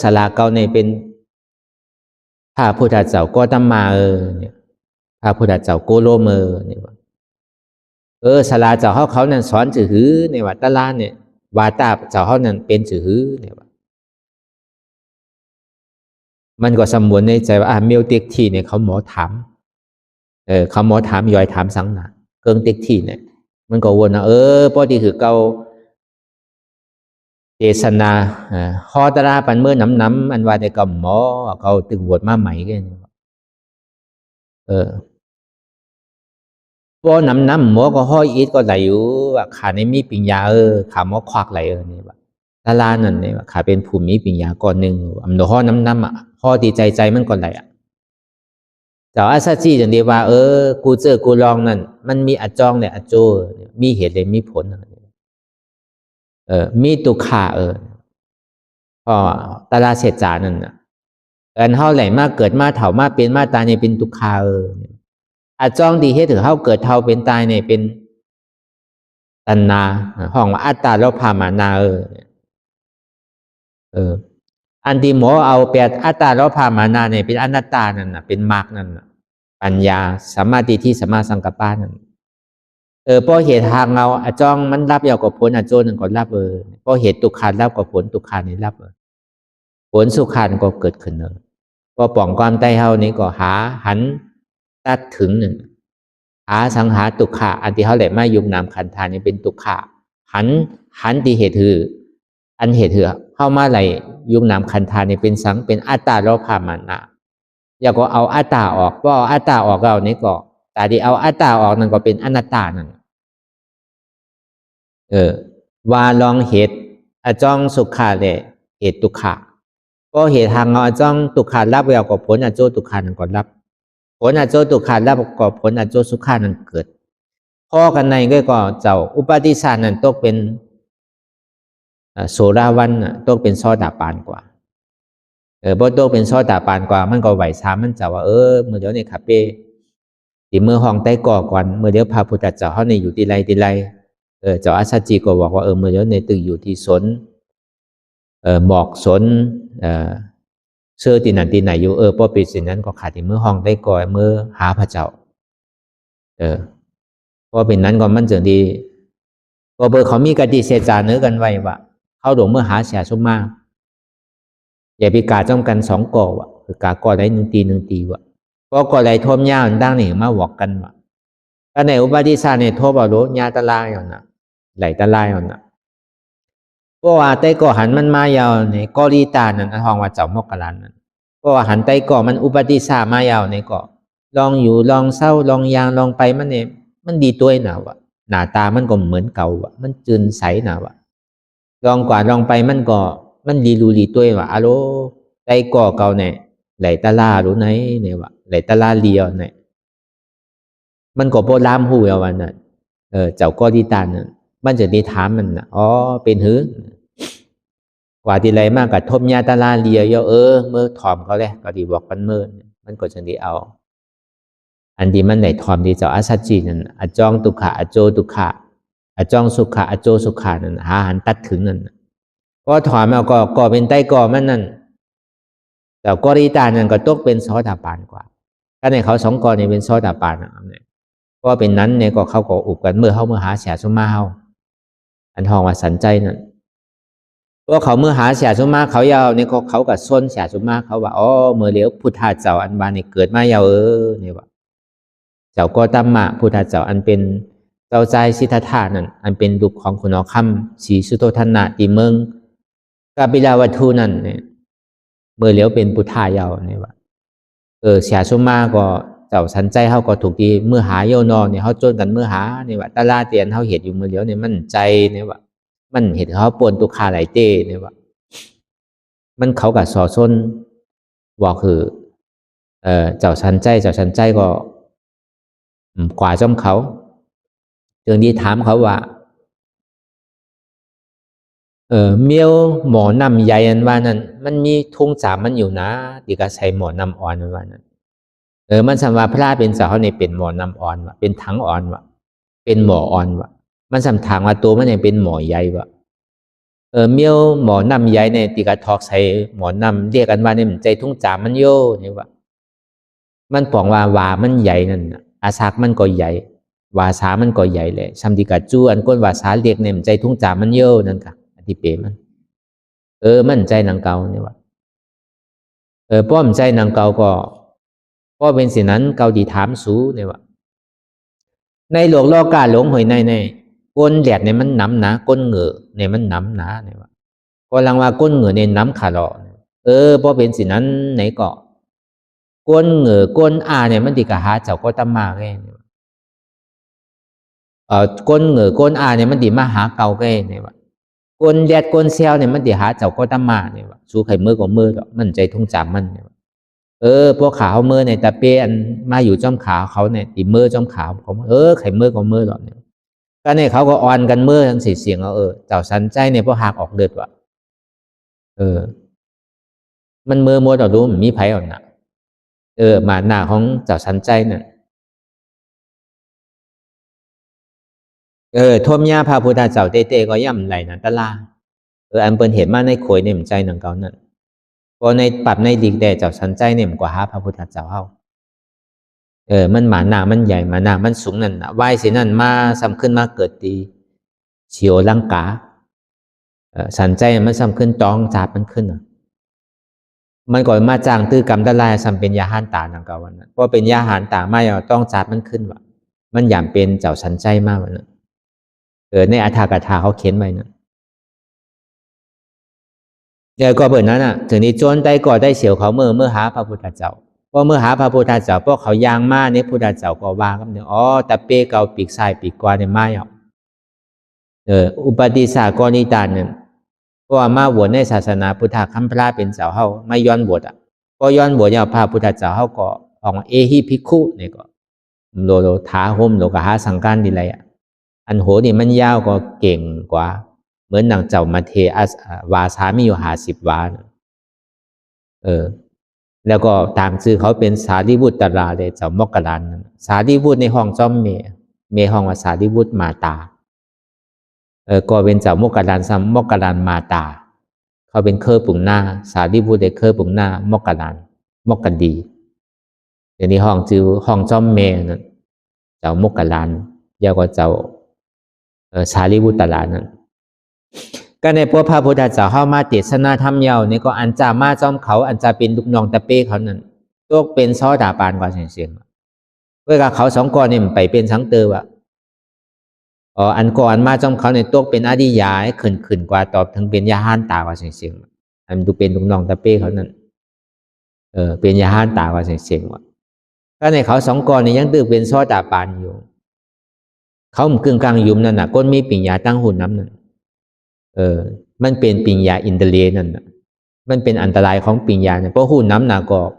สลาเก่าในเป็นพระพุทธเจ้าก็ตมาเนี่ยพระพุทธเจ้าโกโลเมเนี่ยว่าสลาเจ้าเขานั่นสอนจือในวัดตะลาเนี่ยวาตาเจ้าเขานั่นเป็นจือเนี่ยว่ามันก็สมวนในใจว่าเมียวเต็กที่เนี่ยเขาหมอถามเขาหมอถามย่อยถามสังหนาเกิงเต็กที่เนี่ยมันก็วนพอดีคือเก่าเจษนาฮอตราปันเมื่อน้ำอันว่าแต่กับหมอเขาตึงบวชมาใหม่กันพอน้ำหมอก็ห้อยอีทก็ไหลอยู่ว่าขาในมีปิญญาขาหมอควักไหลนี่ว่าตาลานั่นเนี่ยว่าขาเป็นภูมิปิญญาก่อนหนึ่งอันโดห้อน้ำห้อดีใจมันก่อนไหลแต่อาซาจีอย่างเดียวว่ากูเจอกูลองนั่นมันมีอจองเนี่ยอโจมีเหตุเลยมีผลมีตุขาพอตาลาเสจานั่นอันเท่าไหร่มาเกิดมาเถ่ามาเป็นมาตายเนี่ยเป็นตุขาอาจ้องดีให้ถึงเท่าเกิดเท่าเป็นตายเนี่ยเป็นตัณนาห้องว่าอัตตาแล้วพามานาอันที่หมอเอาแปดอัตตาแล้วพามานาเนี่ยเป็นอนัตตานั่นน่ะเป็นมรรคนั่นน่ะปัญญาสัมมาทิฏฐิสัมมาสังกัปปะนั่นพอเหตุทางเราอาจ้องมันรับยาวกว่าผลอาโจนึงก็รับพอเหตุตุกขารับกว่าผลตุกขานี่รับผลสุขานก็เกิดขึ้นพอป่องความใต้เฮานี้ก็หันตัดถึงหนึ่งสังหาตุกขะอันที่เขาแหละมายุบนามขันธานี่เป็นตุกขะหันที่เหตุคืออันเหตุคือเข้ามาไหลยุบนามขันธานี่เป็นสังเป็นอัตตาโลภามานะอย่าก็เอาอัตตาออกเพราะอัตตาออกเรานี่ก็แต่ที่เอาอัตตาออกนั่นก็เป็นอนัตตานั่นว่าลองเหตุอจ้องสุขาเลยเหตุตุกขะก็เหตุทางเอาจ้องตุกขารับเวลกับผลอโจตุกขานั่นก็รับผลอโจตุกขารับกับผลอโจสุขานั่นเกิดพ่อกันในก็เจ้าอุปาทิสานั่นตกเป็นโสราวันตกเป็นซอดาปานกว่าบ่ตกเป็นซอดาปานกว่ามันก็ไหวช้ามันเจ้าว่าเมื่อเดี๋ยวในคาเป้ที่เมื่อห้องใต้ก่อก่อนเมื่อเดี๋ยวพระพุทธเจ้าเขาในอยู่ที่ไรเจ้าอาชาจีก็บอกว่าเมื่อเดี๋ยวในตึกอยู่ที่สนหมอกสนเชื่อที่นั่นที่ไหนอยู่พอปิดสิ่งนั้นก็ขาดที่เมื่อห้องได้ก่อเมื่อหาพระเจ้าพอเป็นนั้นก็มันจึงดีพอเขามีกติเสจาเนื้อกันไว้ว่าเข้าหลวงเมื่อหาเสียชุมมาอย่าไปกาจ้องกัน2 ก่อว่ะคือกาก่อไร1 ตีว่ะก็ก่อไรทมยาวดังนี่มาบอกกันว่ะก็ในอุปาทิสาเนี่ยโทบาโลญาตะลายนะไหลตะลายนะเพราะว่าแต่ก่อหันมันมายาวในกอลีตานั่นห้องว่าเจ้ามกกะลันนั่น ราะว่าหันไตก่อมันอุปติสามายาวในก่อลองอยู่ลองเศร้าลองยางลองไปมันเนี่ยมันดีตัวหนาวะหน้าตามันก็เหมือนเก่าวะมันจืนใสหนาวะลองกว่าลองไปมันก็มันดีรูดีตัววะอะโลไตก่อเก่าเนี่ยไหลตะลารู้ไหนเนี่ยวะไหลตะลาเลียวเนี่ยมันก็โบรามหูเอาวันนั้นเจ้าก็ดีตานนั้นมันจะดีถามมันนะอ๋อเป็นหือกว่าที่ไรมากกับทบยาตาลาเลียเยอะเมื่อถอมเขาเลยก็ดีบอกกันเมื่อมันก็จะดีเอาอันที่มันไหนถอมดีเจ้าอาสัจจีนั่นอจองตุขะอโจตุขะอจองสุขะอโจสุขานั่นหาหันตัดถึงนั่นก็ถอมเอาก็เป็นไตก่อมันนั่นแต่ก็ดีตานั่นก็ตกเป็นโสดาปานกว่าถ้าในเขาสองกอนี่เป็นโสดาปานเนี่ยก็เป็นนั้นเนี่ยก็เขาก็อุบกันเมื่อเขาเมื่อหาเสียสมาเฮาอันทองว่าสันใจนั่นเพราะเขาเมื่อหาเสียสมาเขายาวเนี่ยเขากับส้นเสียสมาเขาว่าอ๋อเมื่อเลี้ยวพุทธาเจ้าอันบานเนี่ยเกิดมายาวเนี่ยว่าเจ้าก็ตัมมะพุทธาเจ้าอันเป็นเจ้าใจสิทธัตถะนั่นอันเป็นลูกของคุณอคัมศรีสุโธทนะตีเมืองกาบิลาวัตถุนั่นเนี่ยเมื่อเลี้ยวเป็นพุทธายาวเนี่ยว่าเสียสมาก็เจ้าสันใจเขาก็ถูกดีเมื่อหาโยนอเนี่ยเขาจนกันเมื่อหาเนี่ยว่าตาลาเตียนเขาเห็นอยู่เมื่อเลี้ยวเนี่ยมันใจเนี่ยว่ามันเห็นเขาปนตุขาไหลเต้เนี่ยว่ามันเขากับสอส้นว่าคือเจ้าสันใจก็กว่าจ้อมเขาจึงดีถามเขาว่าเมียวหมอนำใหญ่อันว่านั้นมันมีทุ่งสามมันอยู่นะดีก็ใส่หมอนำอ่อนอันว่านั้นมันสัมว่าพระเป็นสาวเนี่ยเป็นหมอนำอ่อนวะเป็นถังอ่อนวะเป็นหมออ่อนวะมันสัมทางว่าตัวมันเนี่ยเป็นหมอใหญ่วะเมียวหมอนำใหญ่เนี่ยตีกระทอกใส่หมอนำเรียกกันว่าเนี่ยมันใจทุ่งจามมันโย่เนี่ยวะมันปองว่ามันใหญ่นั่นอาศักมันก็ใหญ่วาสามันก็ใหญ่เลยซัมติกาจูอันก้นวาสาเรียกเนี่ยมันใจทุ่งจามมันโย่นั่นค่ะอธิเปมันมันใจนางเกาเนี่ยวะป้อมใจนางเกาก็ก็เป็นสิ่งนั้นเกาดีถามสูเนี่ยวะในโลกโลกาหลงหอยในก้นแดดเนี่ยมันน้ำหนาก้นเหงื่อเนี่ยมันน้ำหนาเนี่ยวะก็ลังว่าก้นเหงื่อเนี่ยน้ำขาดอเพราะเป็นสิ่งนั้นไหนก็ก้นเหงื่อก้นอาเนี่ยมันติกะหาเจ้าก็ตำมาแก่ก้นเหงื่อก้นอาเนี่ยมันติมาหาเกาแก่เนี่ยวะก้นแดดก้นเซลเนี่ยมันติหาเจ้าก็ตำมาเนี่ยวะสู้ไข่มือก็มือหรอกมันใจทุ่งจามมันเนี่ยวะพวกขาวมือในตะเปียนมาอยู่จ้อมขาวเขาเนี่ยตีมือจ้อมขาวเขาไข่มือก็มือหรอกเนี่ยก็เนี่ยเขาก็อ่อนกันมือทั้งเสียงเจ้าสันใจเนี่ยพวกหักออกเดือดว่ะมันมือมัวต่อรู้มันมีไผ่อ่อนนะมาหน้าของเจ้าสันใจเนี่ยทมยาพาพุทธเจ้าเต้ก็ย่ำไหลนะตะลาอันเปิ้นเห็นมาในโขยเนี่ยมันใจหนังเก่านั่นก็ในปรับในดิกแต่เจ้าสันใจเนี่ยมันกว่าหาพระพุทธเจ้าเฮามันหมาหนามันใหญ่หมาหนามันสูงนั่นนะไหวสินั่นมาซ้ำขึ้นมาเกิดตีเฉียวลังกาสันใจมันซ้ำขึ้นจองจับมันขึ้นมันก่อนมาจ้างตื้อกรรมตะลายซ้ำเป็นยาหานตาหนังเก่าวันนั้นเพราะเป็นยาหานตาไม่เอาต้องจับมันขึ้นว่ะมันหยามเป็นเจ้าสันใจมากวันนั้นในอัฏฐกถาเขาเขียนไว้นะก็เปิดนั้นถึงนี้โจนได้ก่อได้เสียวเขาเมื่อหาพระพุทธเจ้าเพราะเมื่อหาพระพุทธเจ้าพวกเขายางมาเนี่ยพุทธเจ้าก็ว่ากันเนี่ยตะเปเกาปีกซ้ายปีกขวาเนี่ยมาอุปติสากนิตานเนี่ยเพราะว่ามาบวชในศาสนาพุทธคัมภีร์เป็นเจ้าเฮาไม่ย้อนบวชพอย้อนบวชเนี่ยพระพุทธเจ้าเฮาก็ออกเอหิภิกขุเนี่ยก็โลถาห่มโลกหาสังการดีไรอันโหนี่มันยาวก็เก่งกว่าเหมือนนางเจ้ามาเทวาสามีอยู่50 วาแล้วก็ตามชื่อเขาเป็นสารีบุตรตราเลยเจ้ามกรันสารีบุตรในห้องจ้อมเมห้องว่าสารีบุตรมาตาก็เป็นเจ้ามกรันซ้ำมกรันมาตาเขาเป็นเครือปุ่งหน้าสารีบุตรได้เครือปุ่งหน้ามกรันมกกันดีเดี๋ยวนี้ห้องชื่อห้องจ้อมเมนั่นเจ้ามกรันยาวกว่าเจ้าสารีบุตรตรานั่นก็ในพวกพระพุทธเจ้าเข้ามาเทศนาธรรมยาวนี่ก็อันจะมาจ้อมเขาอันจะเป็นลูกน้องตะเป้เขานั่นตกเป็นซอดาปานกว่าเสียงเวลาเขาสองก้อนนี่มันไปเป็นสังเตอวะอันก่อนมาจ้อมเขาในตกเป็นอดิยาขึ้นกว่าตอบถึงเป็นยาห้านตากว่าเสียงอันดูเป็นลูกน้องตะเป้เขานั่น เป็นยาห้านตาว่าเสียงว่ะก็ในเขาสองกรเนี่ยยังตื้อเป็นซ้อตาปานอยู่เขากึ่งกลางยุ่มนั่นน่ะก้นมีปิ่งยาตั้งหุ่นน้ำนั่นมันเป็นปิ่งยาอินเตอร์เลนั่นน่ะมันเป็นอันตรายของปิ่งยาเนี่ยเพราะหุ่นน้ำหนากอก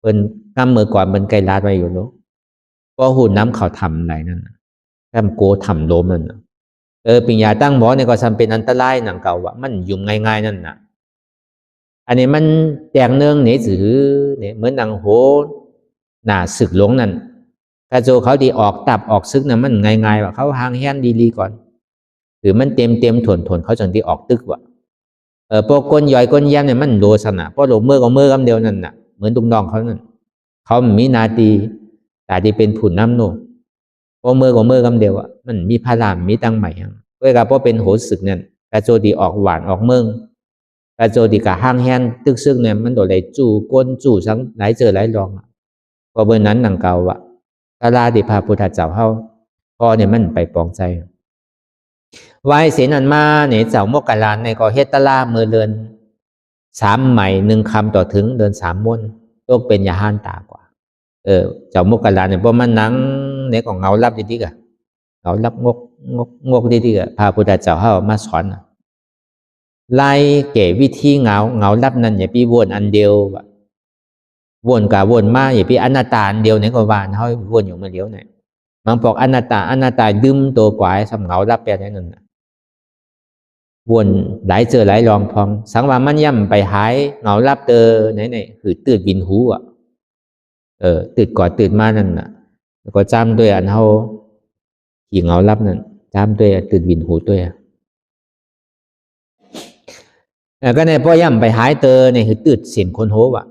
เป็นกำมือก่อนเป็นไกลลาดไว้อยู่เนาะเพราะหุ่นน้ำเขาทำอะไรนั่นน่ะแค่โกทำโลมนั่นน่ะปิ่งยาตั้งหมอเนี่ยก็ทำเป็นอันตรายหนังเก่าว่ะมันยุ่มง่ายๆนั่นน่ะอันนี้มันแจงเนื่องเนี่ยถือเนี่ยเหมือนนางโหหน้าศึกหลงนั่นกระโจเขาดีออกตับออกซึกนะมันง่ายๆว่ะเขาหางแห้นดีๆก่อนหรือมันเต็มถวนเขาจังที่ออกตึกว่ะพวกก้นย่อยก้นแย้มเนี่ยมันโดสนะเพราะหลงเมื่อก็เมื่อกำเดียวนั่นน่ะเหมือนตุงดองเขานั่นเขามีนาตีแต่ที่เป็นผุนน้ำโนเพราะเมื่อก็เมื่อกำเดียวอ่ะมันมีพารามมีตั้งใหม่เพื่อกับเพราะเป็นโหศึกเนี่ยกระโจดีออกหวานออกเมืองกระโจดีกับห้างแห้นตึกซึกเนี่ยมันโดนไหลจู่ก้นจู่ทั้งไหลเจอไหลรองพอเบอร์นั้นหนังเก่าอ่ะตาลาดิพาพุทธเจ้าเข้าพอเนี่ยมันไปปองใจวายเสนันมาเนี่ยเจ้าโมกขลานในก็เฮตตลาเมื่อเดือน3 ใหม่1 คำต่อถึงเดือน3 ม้วนตกเป็นยาห้านตากว่าเจ้าโมกขลานเนี่ยเพราะมันนังเนี่ยก็เงาลับดีๆกะเงาลับงกดีๆกะพาพุทธเจ้าเข้ามาสอนไล่เก๋วิธีเงาลับนั้นอย่าพี่วนอันเดียววนกับวนมาอย่าพี่อนัตตาอันเดียวเนี่ยก็วานเขาวนอยู่มาเดียวเนี่ยมันบอกอนัตตาดึมตัวกว่าสำเงาลับแปลนั่นน่ะวนหลายเจอหลายรองพองสังวามันย่ำไปหายเงาลับเตอไหนคือตื่นบินหูตื่นก่อนตื่นมานั่นน่ะแล้วก็จ้ำด้วยอันเขาขี่เงาลับนั่นจ้ำด้วยตื่นบินหูด้วยก็ในพ่อย่ำไปหายเตอเนี่ยคือตื่นเสียงคนโหว่ะ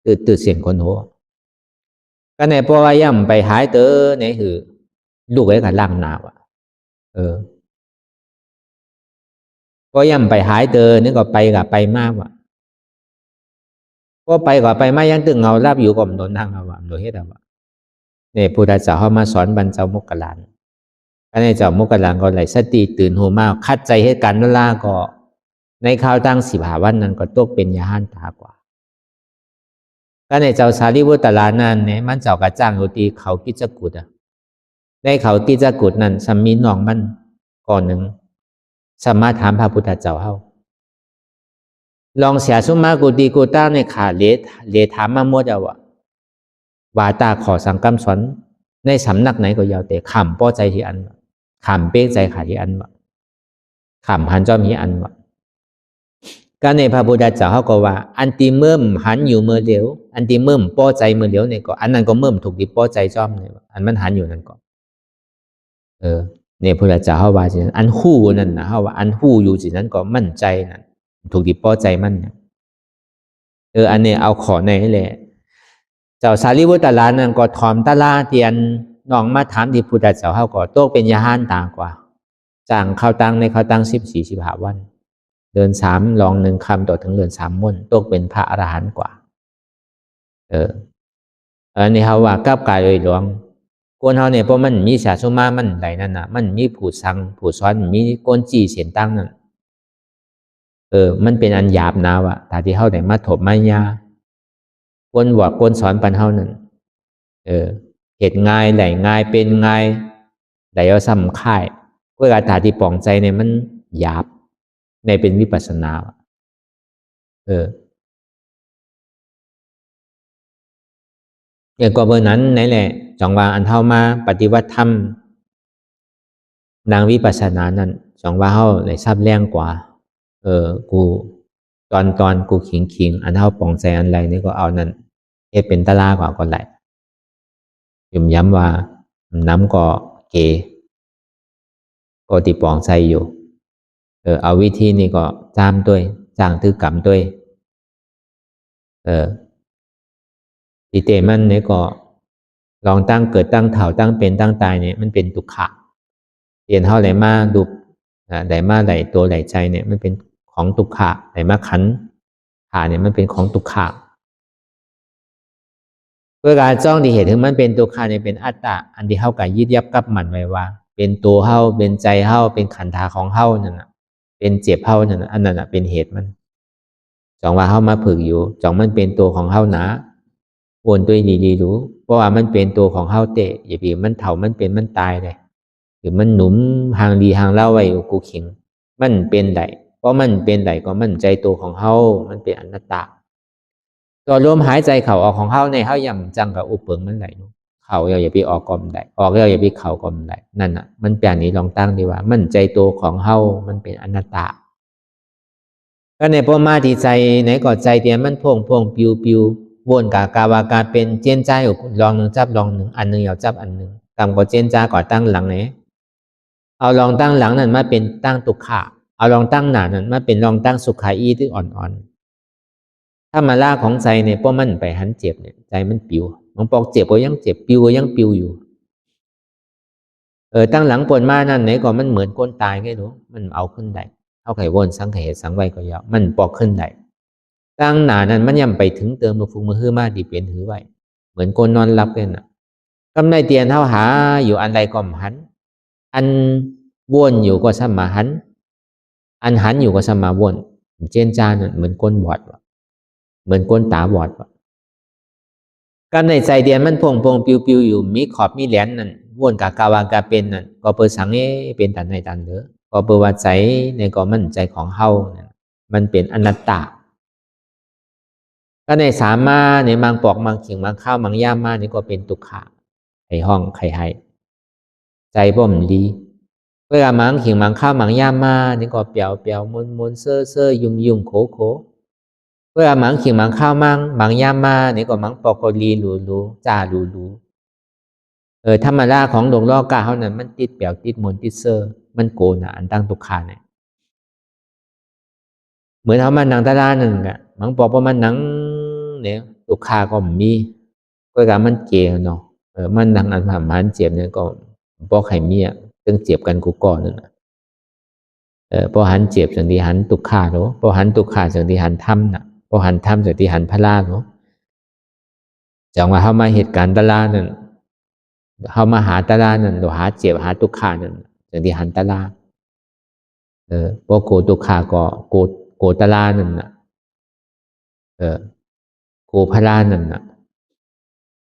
ตื่นเสียงคนโหก็ในพ่อย่ำไปหายเตอเนี่ยคือลูกไว้กับล่างหนาวก็ย่ำไปหายเตอนี่ก็ไปกับไปมากว่ะก็ไปกับไปมายังตึงเงาลับอยู่กับโดนทางเอาว่ะโดยเหตุอะไรว่ะเนี่ยพุทธเจ้าเข้ามาสอนบรรเจ้าโมกขลานก็ในเจ้าโมกขลานก็เลยสติตื่นหูมากคัดใจเหตุการณ์นั่นล่าก็ในข่าวตั้ง15 วันนั้นก็ตกเป็นยาห้านตากว่าก็ในเจ้าสารีบุตรลานั้นเนี่ยมันเจ้ากระจ้างอยู่ที่เขากิจกุฎในเขากิจกุฎนั้นสามีน้องมันก่อนหนึ่งสามารถถามพระพุทธเจ้าเฮาลองเสียสุมากุดีกุต้าในขาเลถามมาหมดเอาว่าตาขอสังกัมสอนในสำนักไหนก็ยาวแต่ขำป้อใจที่อันขำเป้งใจขาที่อันขำหันจอมที่อันก็ในพระพุทธเจ้าเขาก็ว่าอันตีเมื่มหันอยู่เมื่อเดียวอันตีเมื่มป้อใจเมื่อเดียวเนี่ยก็อันนั้นก็เมื่มถูกดิป้อใจจอมเนี่ยอันมันหันอยู่นั่นก็เนี่ยพระพุทธเจ้าเขาว่าสิอันหู้นั่นนะเขาว่าอันหู้อยู่สินั้นก็มั่นใจนั่นถูกดิป้อใจมั่นเนี่ยอันนี้เอาขอในแหละเจ้าสารีบุตรลานั่นก็ถอมตะลาเตียนน้องมาถามที่พุทธเจ้าเขาก็โตเป็นยาห้านตากว่าจ้างเข้าตั้งในเข้าตั้ง14-15 วันเดือน3ลอง1 คำต่อถึงเดือน3 ม้วนตกเป็นพระอรหันต์กว่าอันนี้เขาว่ากับกายโดยหลวงคนเขาเนี่ยเพราะมันมีศาสนามันไหนนั่นน่ะมันมีผู้สั่งผู้สอนมีก้นจี้เสียนตั้งนั่นมันเป็นอันหยาบนาวะแต่ที่เขาได้มาถมมายาคนว่าคนสอนปันเฮานั่นเหตุง่ายไหลง่ายเป็นง่ายไหลเอาซ้ำค่ายเพื่อการถาที่ปองใจเนี่ยมันหยาบในเป็นวิปัสสนาอย่างก็เบอร์นั้นไหนแหละจังว่าอันเท่ามาปฏิวัติธรรมนางวิปัสสนานั้นจังว่าเฮาไหนทราบแรงกว่ากูตอนกูขิงอันเท่าปองใจอันไรนี่ก็เอานั่นเป็นตะลากว่าก็ไหลยุ่มย้ำว่าน้ำก็เกก็ติปองใจอยู่เอาวิธีนี้ก็จ้ามด้วยจ้างถือกรรมด้วยติเตมันเนี่ยก็ลองตั้งเกิดตั้งเถ่าตั้งเป็นตั้งตายเนี่ยมันเป็นทุกขะเรียนเท่าไหร่มาดูไหลมาไหลตัวไหลใจเนี่ยมันเป็นของทุกขะไหลมาขันขาเนี่ยมันเป็นของทุกขะเพื่อการจ้องที่เห็นถึงมันเป็นตัวขะเนี่ยเป็นอัตตาอันที่เท่ากับยึดยับกับมันไว้ว่าเป็นตัวเท่าเป็นใจเท่าเป็นขันธาของเท่านั่นน่ะเป็นเจ็บเท่านั่นอันนั้นเป็นเหตุมัน จ่องว่าเฮามาฝึกอยู่จ่องมันเป็นตัวของเฮานะวนตัวดีๆรู้เพราะว่ามันเป็นตัวของเฮาเตะอย่าไปมันเฒ่ามันเป็นมันตายเลยหรือมันหนุมหางดีหางเล่าไว้กูเข็งมันเป็นไดเพราะมันเป็นไดก็มันใจตัวของเฮามันเป็นอนัตตาตัวลมหายใจเข้าออกของเฮาในเฮาย่ำจังกับอุปเปิงมันไหลเข้าอย่าไปออกกอมได้ออกแล้วอย่าไปเข้ากอมได้นั่นน่ะมันแปลงนี้ลองตั้งดีว่ามันใจตัวของเฮามันเป็นอนัตตาก็ในพอมาที่ใจไหนก็ใจเตียนมันพงปิววนกาวากาเป็นเจนใจลองหนึ่งจับลองหนึ่งอันหนึ่งอย่าจับอันหนึ่งกำก็เจนจาก่อตั้งหลังไหนเอาลองตั้งหลังนั่นมาเป็นตั้งตุกขะเอาลองตั้งหนานั่นมาเป็นลองตั้งสุขาอีที่อ่อนๆถ้ามาล่าของใจเนี่ยพอมันไปหันเจ็บเนี่ยใจมันปิวมันปอกเจ็บก็ยังเจ็บปิวก็ยังปิวอยู่ตั้งหลังปนมานั่นไหนก็มันเหมือนก้นตายไงรู้มันเอาขึ้นได้เอาไข่วนสังไข่สังไว้ก็ยาวมันปอกขึ้นได้ตั้งหนานั้นมันย่ำไปถึงเติมมือฟุงมือฮื้อมาดีเป็นหือไว้เหมือนคนนอนหลับกันน่ะกำไรเตียนเท่าหาอยู่อันใดก็หันอันวนอยู่ก็สมาหันอันหันอยู่ก็สมาวนเจนจานั่นเหมือนก้นบอดวะเหมือนก้นตาบอดวะกำในใจเดียนมันพงปิวอยู่มีขอบมีแหลนนั่นวนกากาวากาเป็นนั่นก็เปิดสังเป็นตันในตันเด้อก็เปิดว่าใจในก็มั่นใจของเฮามันเป็นอนัตตาก็ในสามมาในมังปอกมังเขียงมังข้าวมังย่ามมานี่ก็เป็นตุกขะไข่ห้องไข่ไห้ใจบ่มดีเวลามังเขียงมังข้าวมังย่ามมานี่ก็เปียวมนเซ่อยุ่มโขเวลามังเขียงมังข้าวมังย่ามมานี่ก็มังปอกก็ลีรูจ้ารูธรรมดาของดวงล้อกาเท่านั้นมันติดเปียวติดมนติดเซ่อมันโกนะอันตั้งตุกขะเนี่ยเหมือนเขามานังตาลาหนึ่งอะมังปอกว่ามันนังเนี่ยตุกขาก็มีก็การมันเกลเนาะมันนังอันผ่านมันเจ็บเนี่ยก็พอไข่เมียตึงเจ็บกันกูก่อนนั่นนะพอหันเจ็บสังทีหันตุกขาเนาะพอหันตุกขาสังทีหันถ้ำน่ะพอหันถ้ำสังทีหันพระลาเนาะจังว่าเขามาเหตุการณ์ตาลานั่นเขามาหาตาลานั่นเราหาเจ็บหาตุกขานั่นสังทีหันตาลาพอโกตุกขาก็โกตาลานั่นน่ะโกพระลานั่นน่ะ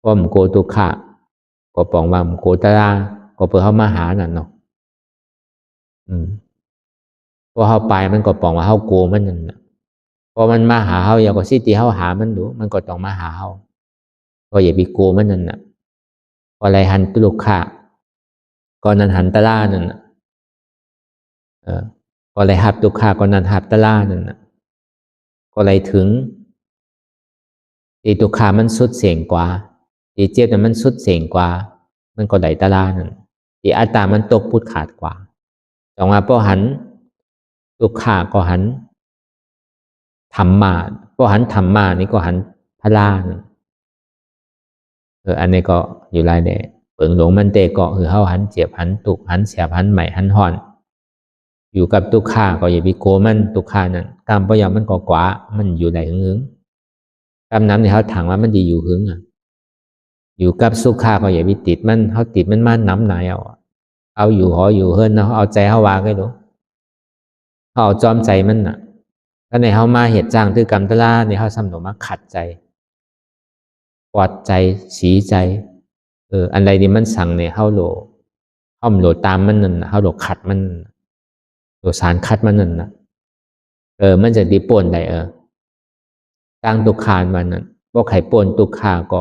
พอมโกตุขะก็ปองว่ามโกตาลาก็เพื่อเขามาหานั่นเนาะพอเขาไปมันก็ปองว่าเขาโกมันนั่นน่ะพอมันมาหาเขาอย่าก็สิตีเขาหามันดูมันก็ต้องมาหาเขาก็อย่าไปโกมันนั่นน่ะพอไรหันตุขะก็นั่นหันตาลานั่นน่ะพอไรหับตุขะก็นั่นหับตาลานั่นน่ะก็ไรถึงตีตุขามันสุดเสียงกว่าตีเจ็บแต่มันสุดเสียงกว่ามันก็ไหลตาลานั่นตีอัตตามันตกพุดขาดกว่าจงว่าพอหันตุขาก็หันธรรมาพอหันธรรมานี่ก็หันพระลาอันนี้ก็อยู่ไรเนี่ยเปิงหลงมันเตะเกาะคือเฮาหันเจ็บหันตุกหันเสียบหันใหม่หันห่อนอยู่กับตุขาก็อย่าไปโกมันตุขานั่นกรรมพยามันก็กว่ามันอยู่ไหนหึงกำน้ำในเขาถังว่ามันดีอยู่หึงอยู่กับสุขาก็อย่าไปติดมันเขาติดมันมาน้ำไหนเอาอยู่หออยู่เฮิรนนะเขาเอาใจเขาวางให้ดูเขาเอาจอมใจมันน่ะถ้าในเขามาเหตุจ้างคือกรรมตลาในเขาสำหรับมาขัดใจปลอดใจสีใจอันใดที่มันสั่งในเขาโหลตามมันนั่นเขาโหลขัดมันโหลสารขัดมันนั่นนะมันจะดีป่นได้ตั้งตุกขานมันนั้นพวกไข่ป่นตุกขาก็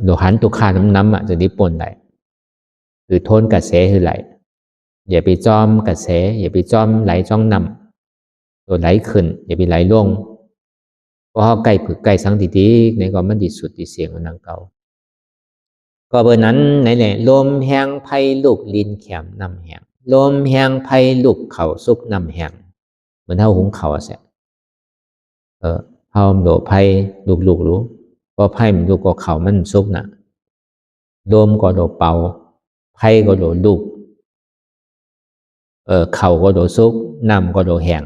โลหันตุกขาน้ำจะได้ป่นได้คือโทนกระแสคือไหลอย่าไปจอมกระแสอย่าไปจอมไหลจ้องนำตัวไหลขึ้นอย่าไปไหลลงเพราะเขาไก่ผึกไก่สังติติในก็มันดีสุดดีเสียงมันนังเก่าก็เบอร์นั้นไหนแหละลมแห้งไผ่ลูกลินแขมน้ำแห้งลมแห้งไผ่ลูกเข่าซุกน้ำแห้งเหมือนเท่าหุงเข่าเสียเผาโดไผ่ลูกรู้พอไผ่มันลูกก็เข่ามันซุกน่ะโดมก็โดเป่าไผ่ก็โดลูกเข่าก็โดซุกน้ำก็โดแห้ง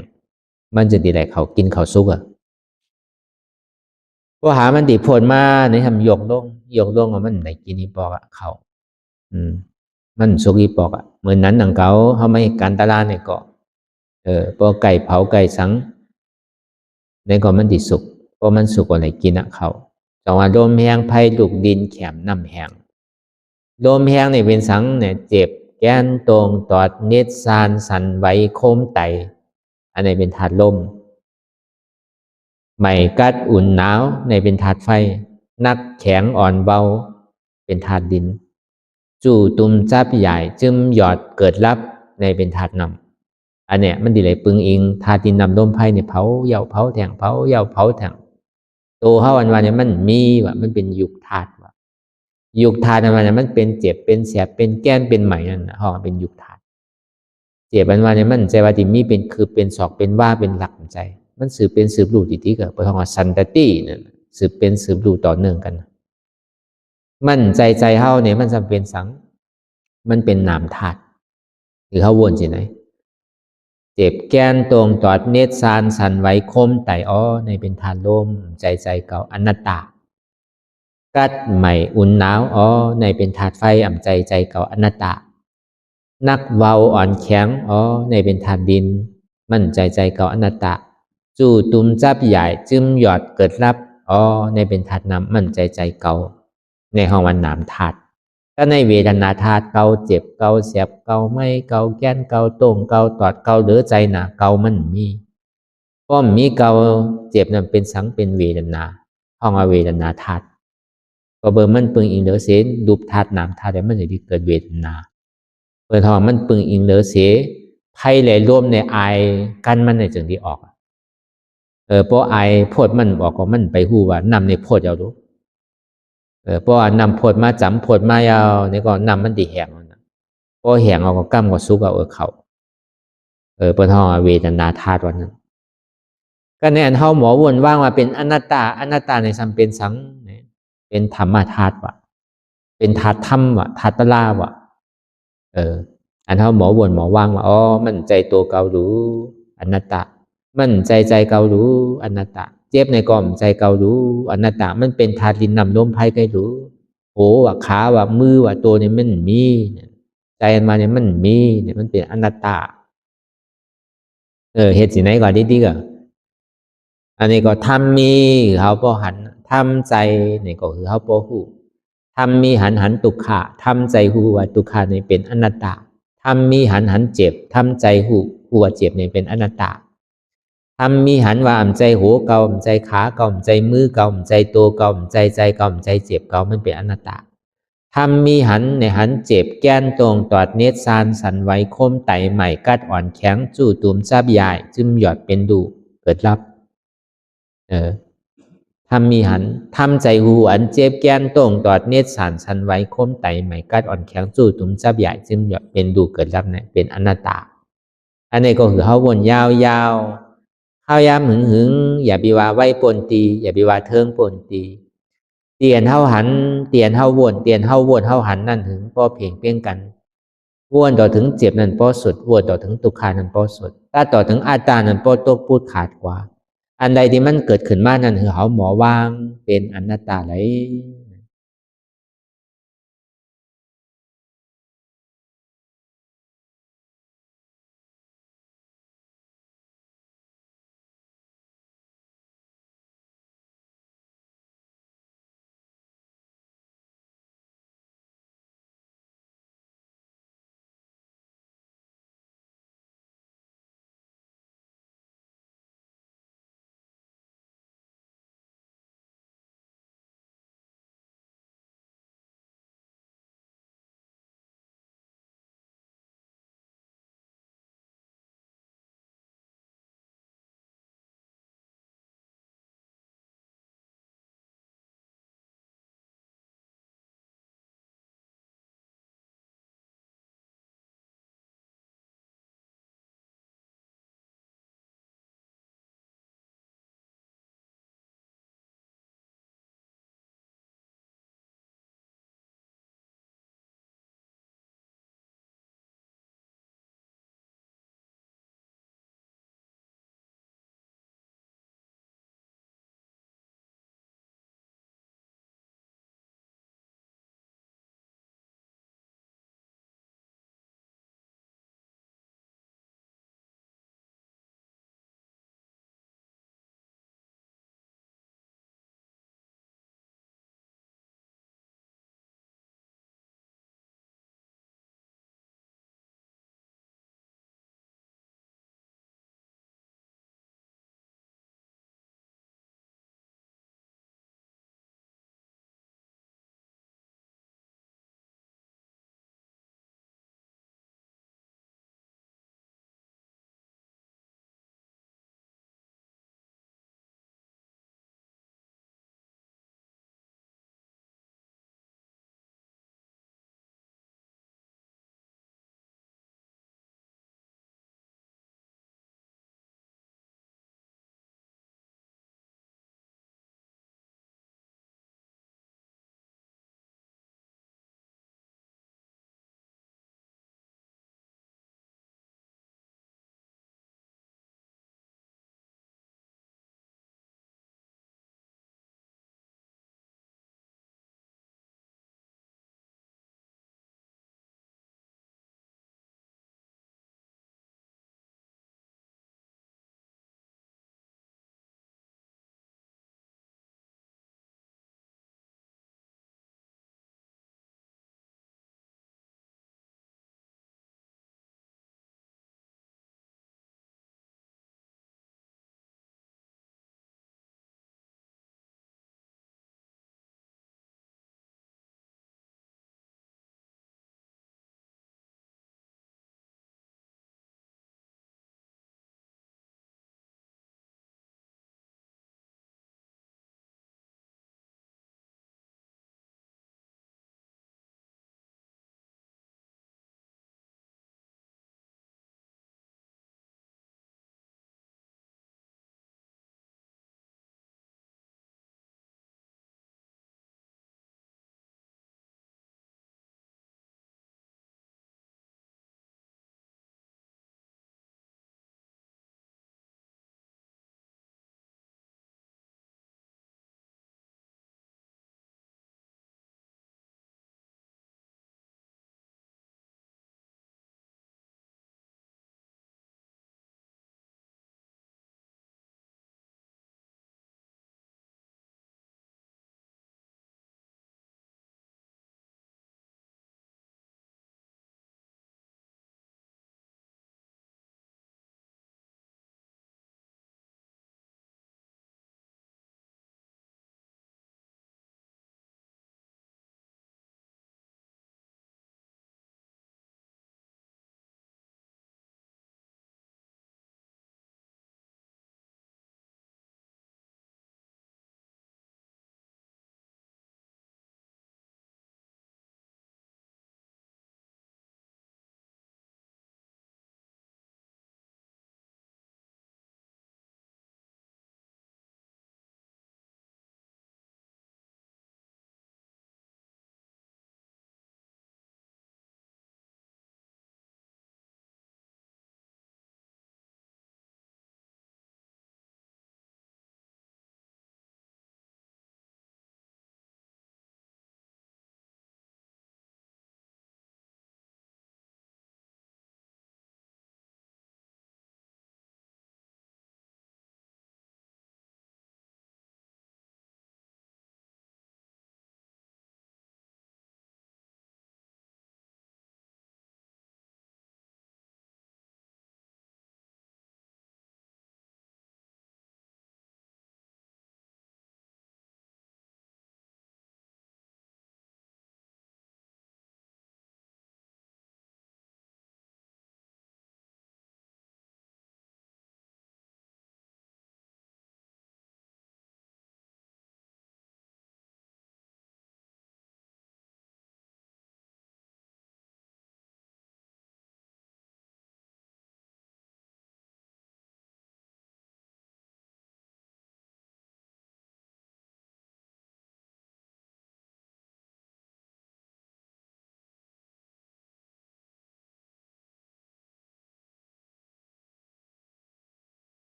มันจะดีแหละเขากินเขาซุกพอหามันดีผลมาในทำยกลงมันได้กินอีปอกเขามันซุกอีปอกเหมือนนั้นหนังเขาไม่การตลาดเนี่ยก็พอไก่เผาไก่สัง ในก่อนมันดิสุกเพราะมันสุกอะไรกินอะเขาแต่ว่าลมแห้งไผ่ลูกดินแข็มน้ำแห้งลมแห้งเนี่ยเป็นสังเนี่ยเจ็บแก้นตรงตอดเน็ดซานสันไหวโคมไตอันนี้เป็นธาตุลมไม่กัดอุ่นหนาวในเป็นธาตุไฟนักแข็งอ่อนเบาเป็นธาตุดินจู่ตุมจับใหญ่จึมหยอดเกิดรับในเป็นธาตุน้ำอันเนี้ยมันดีเลยปึงอิงธาตุดินนำลมไฟเนี่ยเผาเย่าเผาแทงเผาเย่าเผาแทงตัวเขาวันเนี่ยมันมีว่ามันเป็นยุคธาตุว่ายุคธาตุวันเนี่ยมันเป็นเจ็บเป็นแสบเป็นแก้นเป็นใหม่นั่นนะเขาเป็นยุคธาตุเจ็บวันเนี่ยมันใจว่าที่มีเป็นคือเป็นศอกเป็นว่าเป็นหลักใจมันสืบเป็นสืบรูติกับพระทองสันตติเนี่ยสืบเป็นสืบรูต่อเนื่องกันมันใจเฮาเนี่ยมันจำเป็นสังมันเป็นนามธาตุหรือเขาวนสิไหนเจ็บแก้นตรงตอดเนตรซานสันไหวคมไตอ้อในเป็นธาตุลมใจเก่าอนัตตากัดใหม่อุ่นหนาวอ้อในเป็นธาตุไฟอ่ำใจเก่าอนัตตานักเว้าอ่อนแข็งอ้อในเป็นธาตุดินมันใจเก่าอนัตตาจู่ตุมจับใหญ่จึมหยอดเกิดรับอ๋อในเป็นธาตุน้ำมันใจเก่าในห้องวันน้ำธาตุก็ในเวทนาธาตุเก่าเจ็บเก่าเสียบเก่าไม่เก่าแก้นเก่าตรงเก่าตอดเก่าเหลือใจหนาเก่ามันมีเพราะมีเก่าเจ็บนั้นเป็นสังเป็นเวทนาห้องเวทนาธาตุก็เบอร์มันปึงอิงเหลือเสนดูธาตุน้ำธาตุแต่มันจะได้เกิดเวทนาเปิดห้องมันปึงอิงเหลือเสไพ่ไหลร่วมในไอกันมันในจึงที่ออกเพราะไอโพดมันบอกว่ามันไปหูว่านำในโพดเอาดูเพราะนำโพดมาจำโพดมายาวนี่ก็นำมันดีแหงเพราะแหงเอาก็กั้มก็ซุกเอาเขาเปิดห้องเวทนาธาตุวันนั้นก็เนี่ยเฮาหมอวนว่างว่าเป็นอนัตตาในสัมเป็นสังเป็นธรรมธาตุว่ะเป็นธาตุธรรมว่ะธาตุตะลาว่ะอันเฮาหมอวนหมอว่างว่าอ๋อมันใจตัวเก่ารู้อนัตตามันใจเก่ารู้อนัตตาเจ็บในกล่อมใจเก่ารู้อนัตตามันเป็นธาตุดินนำลมไพ่ไกลรู้โหว่าขาว่ามือว่าตัวเนี่ยมันมีใจมาเนี่ยมันมีเนี่ยมันเป็นอนัตตาเหตุสิไหนก่อนดีๆก็อันนี้ก็ทำมีเขาพอหันทำใจนี่ก็คือเขาพอหูทำมีหันตุกขะทำใจหูว่าตุกขะนี่เป็นอนัตตาทำมีหันเจ็บทำใจหูว่าเจ็บนี่เป็นอนัตตาทำมีหันว่าใจหัวเก่าใจขาเก่าใจมือเก่าใจตัวเก่าใจเก่าใจเจ็บเก่ามันเป็นอนัตตาทำมีหันในหันเจ็บแก้นตรงตอดเนตรซานสันไหวคมไตใหม่กัดอ่อนแข็งจู่ตุ่มซาบยายจึมหยอดเป็นดูเกิดรับทำมีหันทำใจหูอันเจ็บแก้นตรงตอดเนตรสานสันไหวคมไตใหม่กัดอ่อนแข็งจู่ตุ่มซาบยายจึมหยอดเป็นดูเกิดรับเนี่ยเป็นอนัตตาอันนี้ก็คือเขาวนยาวข้าวยามหึงอย่าไปว่าไว้ปนตีอย่าไปว่าเทิงปนตีเตียนเฮาหันเตียนเฮาวนเตียนเฮาวนเฮาหันนั่นถึงป้อเพียงเพียงกันวนต่อถึงเจ็บนั่นป้อสุดวนต่อถึงตุกขานั่นป้อสุดถ้าต่อถึงอาตานั่นป้อตกพูดขาดกว่าอันใดที่มันเกิดขึ้นมานั่นคือเขาหมอว่างเป็นอนัตตาไหล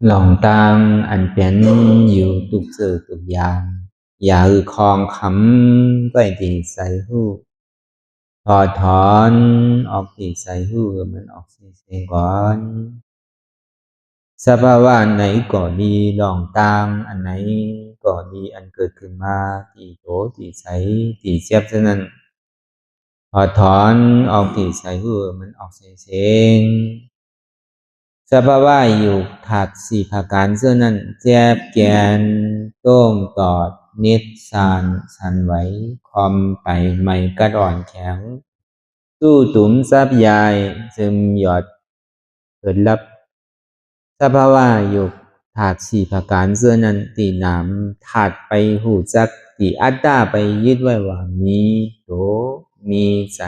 หลองตังอันเป็นอยู่ทุกสื่อทุกอย่างอย่าอือคองคำไปที่ใส่หูถอดถอนออกที่ใส่หูมันออกเสียงก่อนสภาวะไหนก็ดีหลองตังอันไหนก็ดีอันเกิดขึ้นมาที่โตที่ใสที่เสียบฉะนั้นถอดถอนออกที่ใส่หูมันออกเสียงสภาวะอยู่ถัดสี่ภาการเสื้อนั้นแจบแกนโต้งตอดนิดสานสันไหวคอมไปไม่กระอ่อนแข็งสู้ตุ๋มซับยายซึมหยอดเกิดลับสภาวะอยู่ถัดสี่ภาการเสื้อนั้นตีหนามถัดไปหูจักตีอัตตาไปยึดไว้ว่ามีโตมีใจ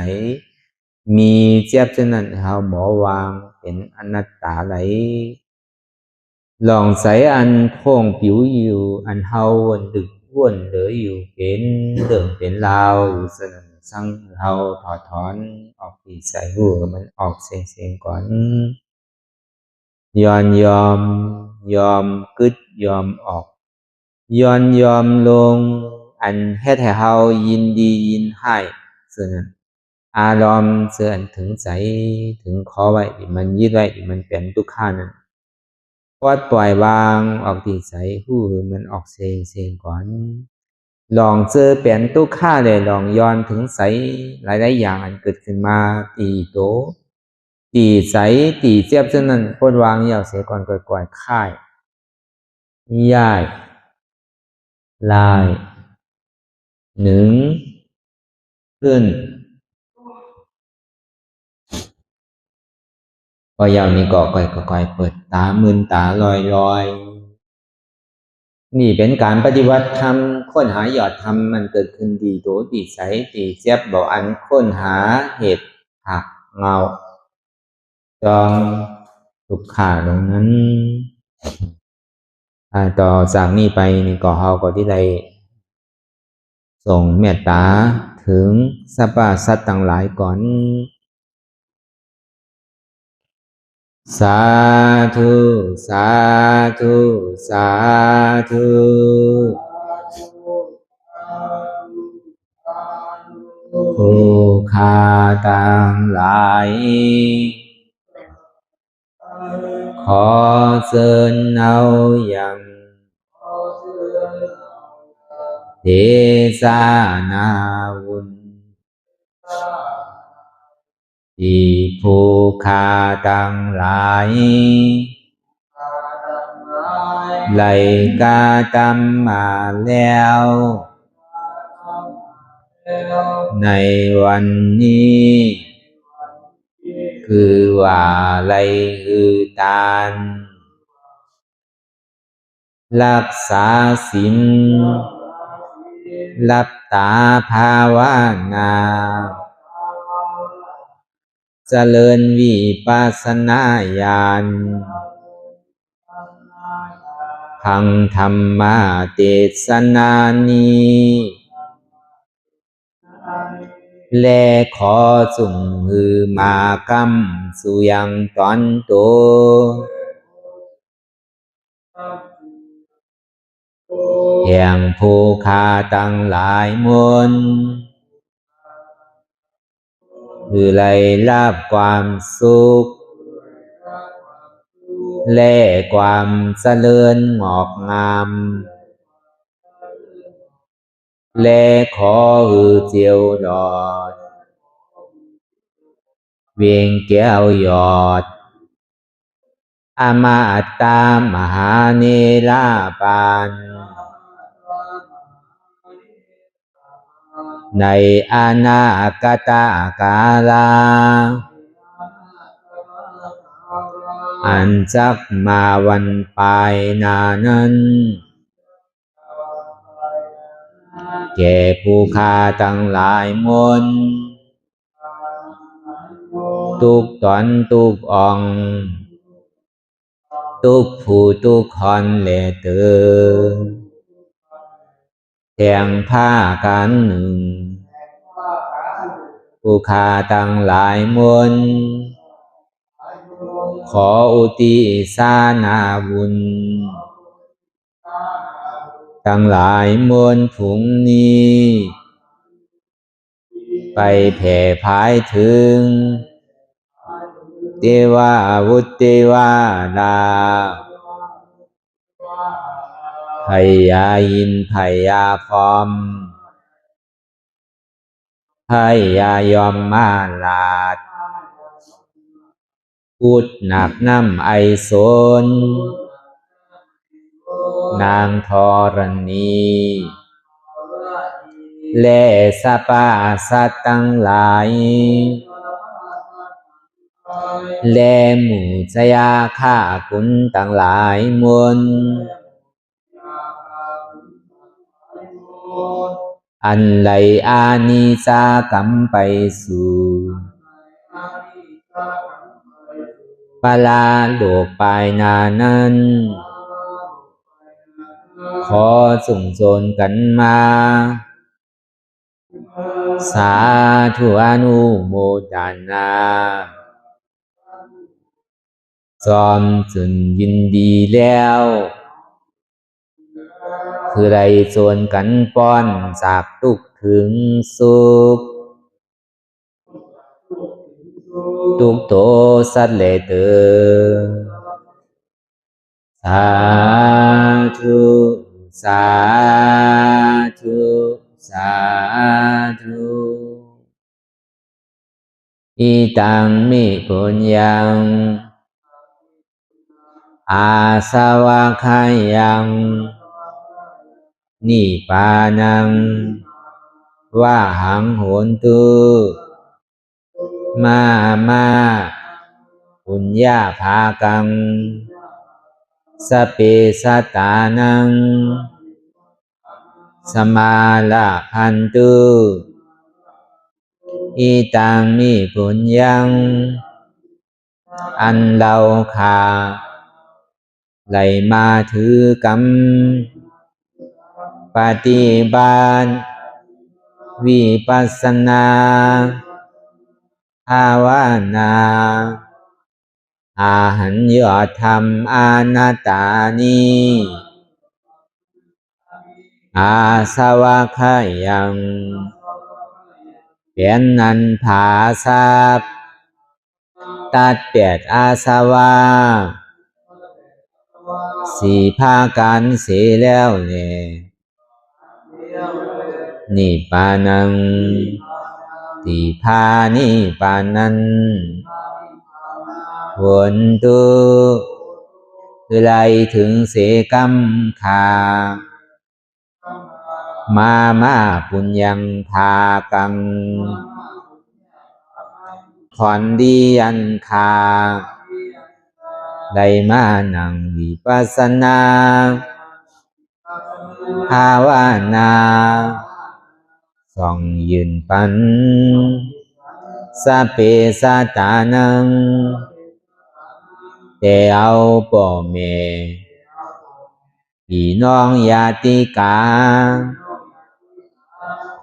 มีเจ็บฉะนั้นเฮาหมอวางเป็นอนัตตาไหลลองใส่อันโค้งผิวอยู่อันเฮาวนดึกวนเหลืออยู่เป็นเรื่องเป็นราวอยู่สนั่นสั่งเฮาถอดถอนออกที่ใส่หูมันออกเสียงก่อนยอมกึดยอมออกยอมลงอันเฮ็ดให้เฮายินดียินให้ส่วนนั้นอารมณ์เสื่อถึงใจถึงขอไว้มันยึดไว้มันเป็นทุกขานั้นปล่อยวางออกที่ใสหูมันออกเสียงก่อนลองเจอเป็นทุกขาเลยลองย้อนถึงใสหลายอย่างอันเกิดขึ้นมาตีโตตีใสตีเจ็บฉะนั้นปลดวางยาวเสียก่อนก่อยค่ายย่ายลายหนึ่งขึ้นพอยาวนี้ก็ก่อยเปิดตามึนตาลอยนี่เป็นการปฏิบัติธรรมค้นหายอดธรรมมันเกิดขึ้นดีโตดีใสดีเจ็บบอกอันค้นหาเหตุหักเงาจองทุกขาตรงนั้นต่อจากนี้ไปนี่ก็เฮาก็ที่ได้ส่งเมตตาถึงสรรพสัตว์ต่างหลายก่อนสาธุสาธุสาธุผู้ฆ่าต่างหลายขอเชิญเอาอย่างเทศนาวุญที่ผู้ฆ่าต่างหลายไหลกาตำมาแล้วในวันนี้คือว่าไหลอือตานรักษาศีลหลับตาภาวนาเจริญวิปัสสนาญาณพังธรรมเทศนานี้และขอสุ่มหือมากรรมสุยังตอนโตแห่งผู้ฆ่าตั้งหลายมนคือไล่ลาบความสุขและความเจริญงอกงามและขอหือเจียวดอดเวียงแก้วยอดอมาตามหาเนรปานในอนาคตกาลาอันจักมาวันปลายนานั้นแก่ผู้ฆ่าตั้งหลายมนทุกตอนทุกอ่องทุกผู้ทุกคนและเตอแทงผ้ากันหนึ่งผู้ฆ่าตั้งหลายมน ขออุทิศนาบุญทั้งหลายมวลผุงนี้ไปแผ่พายถึงเทวาวุตเทวาดาพญาอินทร์พญาพรหมพญายมมาราชพูดหนักน้ำไอโซนนางธรณีและสรรพสัตว์ทั้งหลายและหมู่ชยาข้าคุณทั้งหลายมวลอันไหลอานิสากรรมไปสู่ปลาโลกปลายนานั้นขอส่งโจรกันมาสาธุอนุโมทนาจอมจุนยินดีแล้วคือไรโจรกันป้อนจากทุกข์ถึงสุขทุกโตสัตว์เลเตอสาธุสาธุสาธุอิตังมิปุญญังอาสวะคายังนิพพานังวะหังโหนตุมาปุญญาภากังสเปสัตตานังสมาลาพันตุอิตังมิปุญญังอันเราขาไหลมาถือกรรมปฏิบัติวิปัสสนาภาวนาอาหันยอดธรรมอานัตตานิอาสวะคายังเป็นนันผาทรัพย์ตัดเปียดอาสวะสี่ภาการเสียแล้วเนี่ยนิพพานังติพานิพพานันผลตุคือไรถึงเสกรรมขามาปุญญังภากังขอนดีอันคาได้มานังวิปัสสนาภาวนาส่องยืนปันสเปสัตตานังแต่เอาป่อแม่พี่น้องญาติกา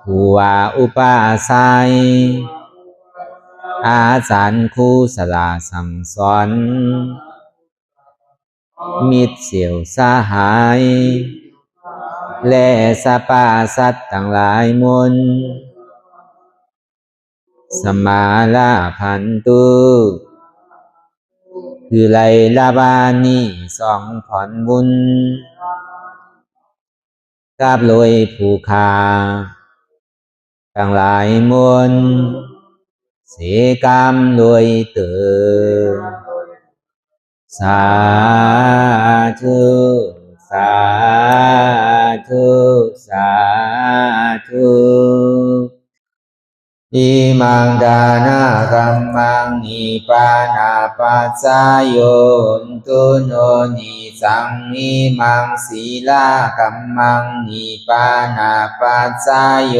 ผู้ว่าอุปาสัยอาจารย์ครูสลาสั่งสอนมิตรเสี่ยวสหายและสรรพสัตว์ทั้งหลายมวลสมาลาพันตุคือไลลาบานีสองผ่อนบุญกับลอยผู้คาทั้งหลายมวลเสกรรมลอยเติมสาธุสาธุสาธุอิมังดานากัมมังนิปานาปัสสายโยนตุโนนิสังอิมังศีลากัมมังนิปานาปัสสายโย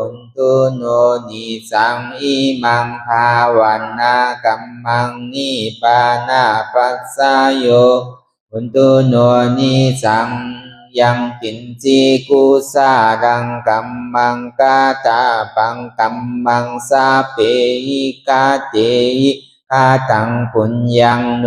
นตุโนนิสังอิมังภาวันนากัมมังนิปานาปัสสายโยนตุโนนิสังยังกินจีกุสาดังกัมมังกาตาปังกัมมังสาเปหิกาเตหิ คาตังปุญญังโน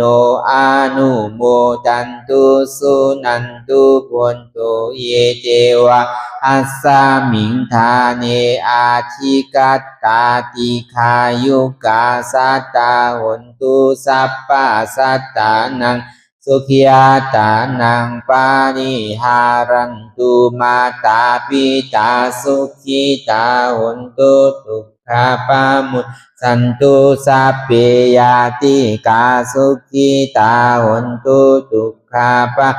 อานุโมดันตุสุนันตุพุนตุเยเจวะอัสสามิงทาเนอาทิกัตตาติขายุกาสัตตาหุนตุสัพพะสัตตานังสุขิยาตานังปานิหารันตุมาตาปิตาสุขิตาหุนตุทุกขาปามุสันตุสัพเพยาติกาสุขิตาหุนตุทุกขาปา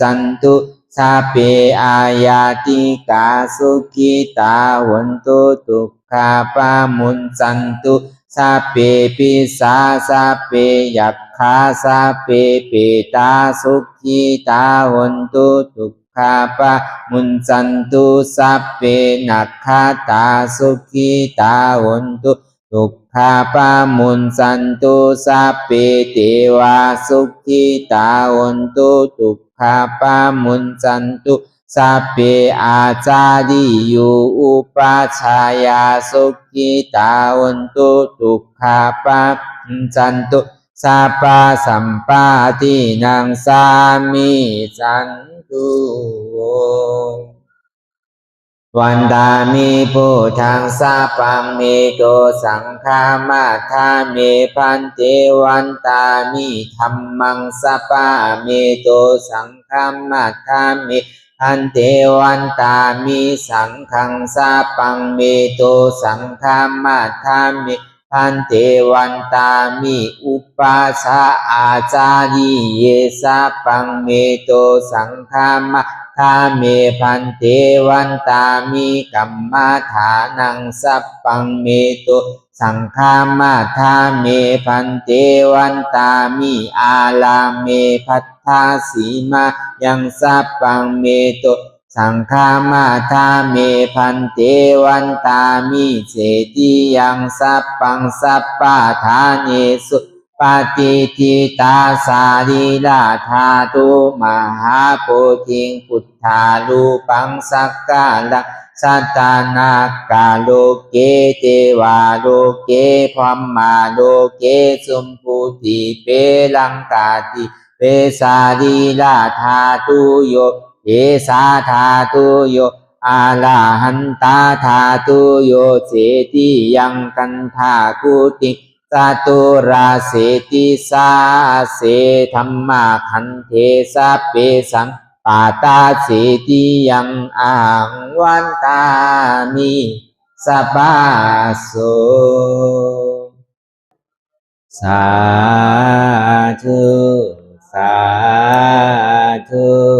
สันตุสัพเพอายาติกาสุขิตาหุนตุทุกขาปามุสันตุสัพเพปิสาสัพเพยัคฆาสัพเพเปตาสุขิตาหุนตุทุกขาปามุสันตุสัพเพนัคขตาสุขิตาหุนตุทุกขาปามุสันตุสัพเพเทวาสุขิตาหุนตุทุกขาปามุสันตุสัพเพอาจาริยุอุปัชฌายาสุขิตาหุนตุทุกขาปามุสันตุสัพพะสัมปาทินังสามิสันตุวันตามิพุทธังสัพพังเมโตสังฆามาทาเมพันเตวันตามิธัมมังสัพพะเมโตสังฆามาทาเมพันเตวันตามิสังฆังสัพพังเมโตสังฆามาทาเมพันเตวันตามิอุปัสสะอาจาริเยสัพพังเมโตสังฆามาทาเมพันเตวันตามิกัมมาฐานังสัพพังเมโตสังฆามาทาเมพันเตวันตามิอาลาเมพัทธาสีมายังสัพพังเมโตสังฆามาทาเมพันเตวันตามิเจติยังสัพพังสัพพะทาเนสุปฏิทิตาสาริลาธาตุมหาโพธิงพุทธาลูปังสักกาลังสัตตานากาโลเกเทวาโลเกพัมมาโลเกสุมพุติเปลังกาติเปสาริลาธาตุโยเอสาธาตุโยอาลาหันตาธาตุโยเสติยังกันธากุติสตุราเสติสาเสธัมมาคันเทสะเปสังปาตาเสติยังอังวันตามิสัพพะโสสาธุสาธุ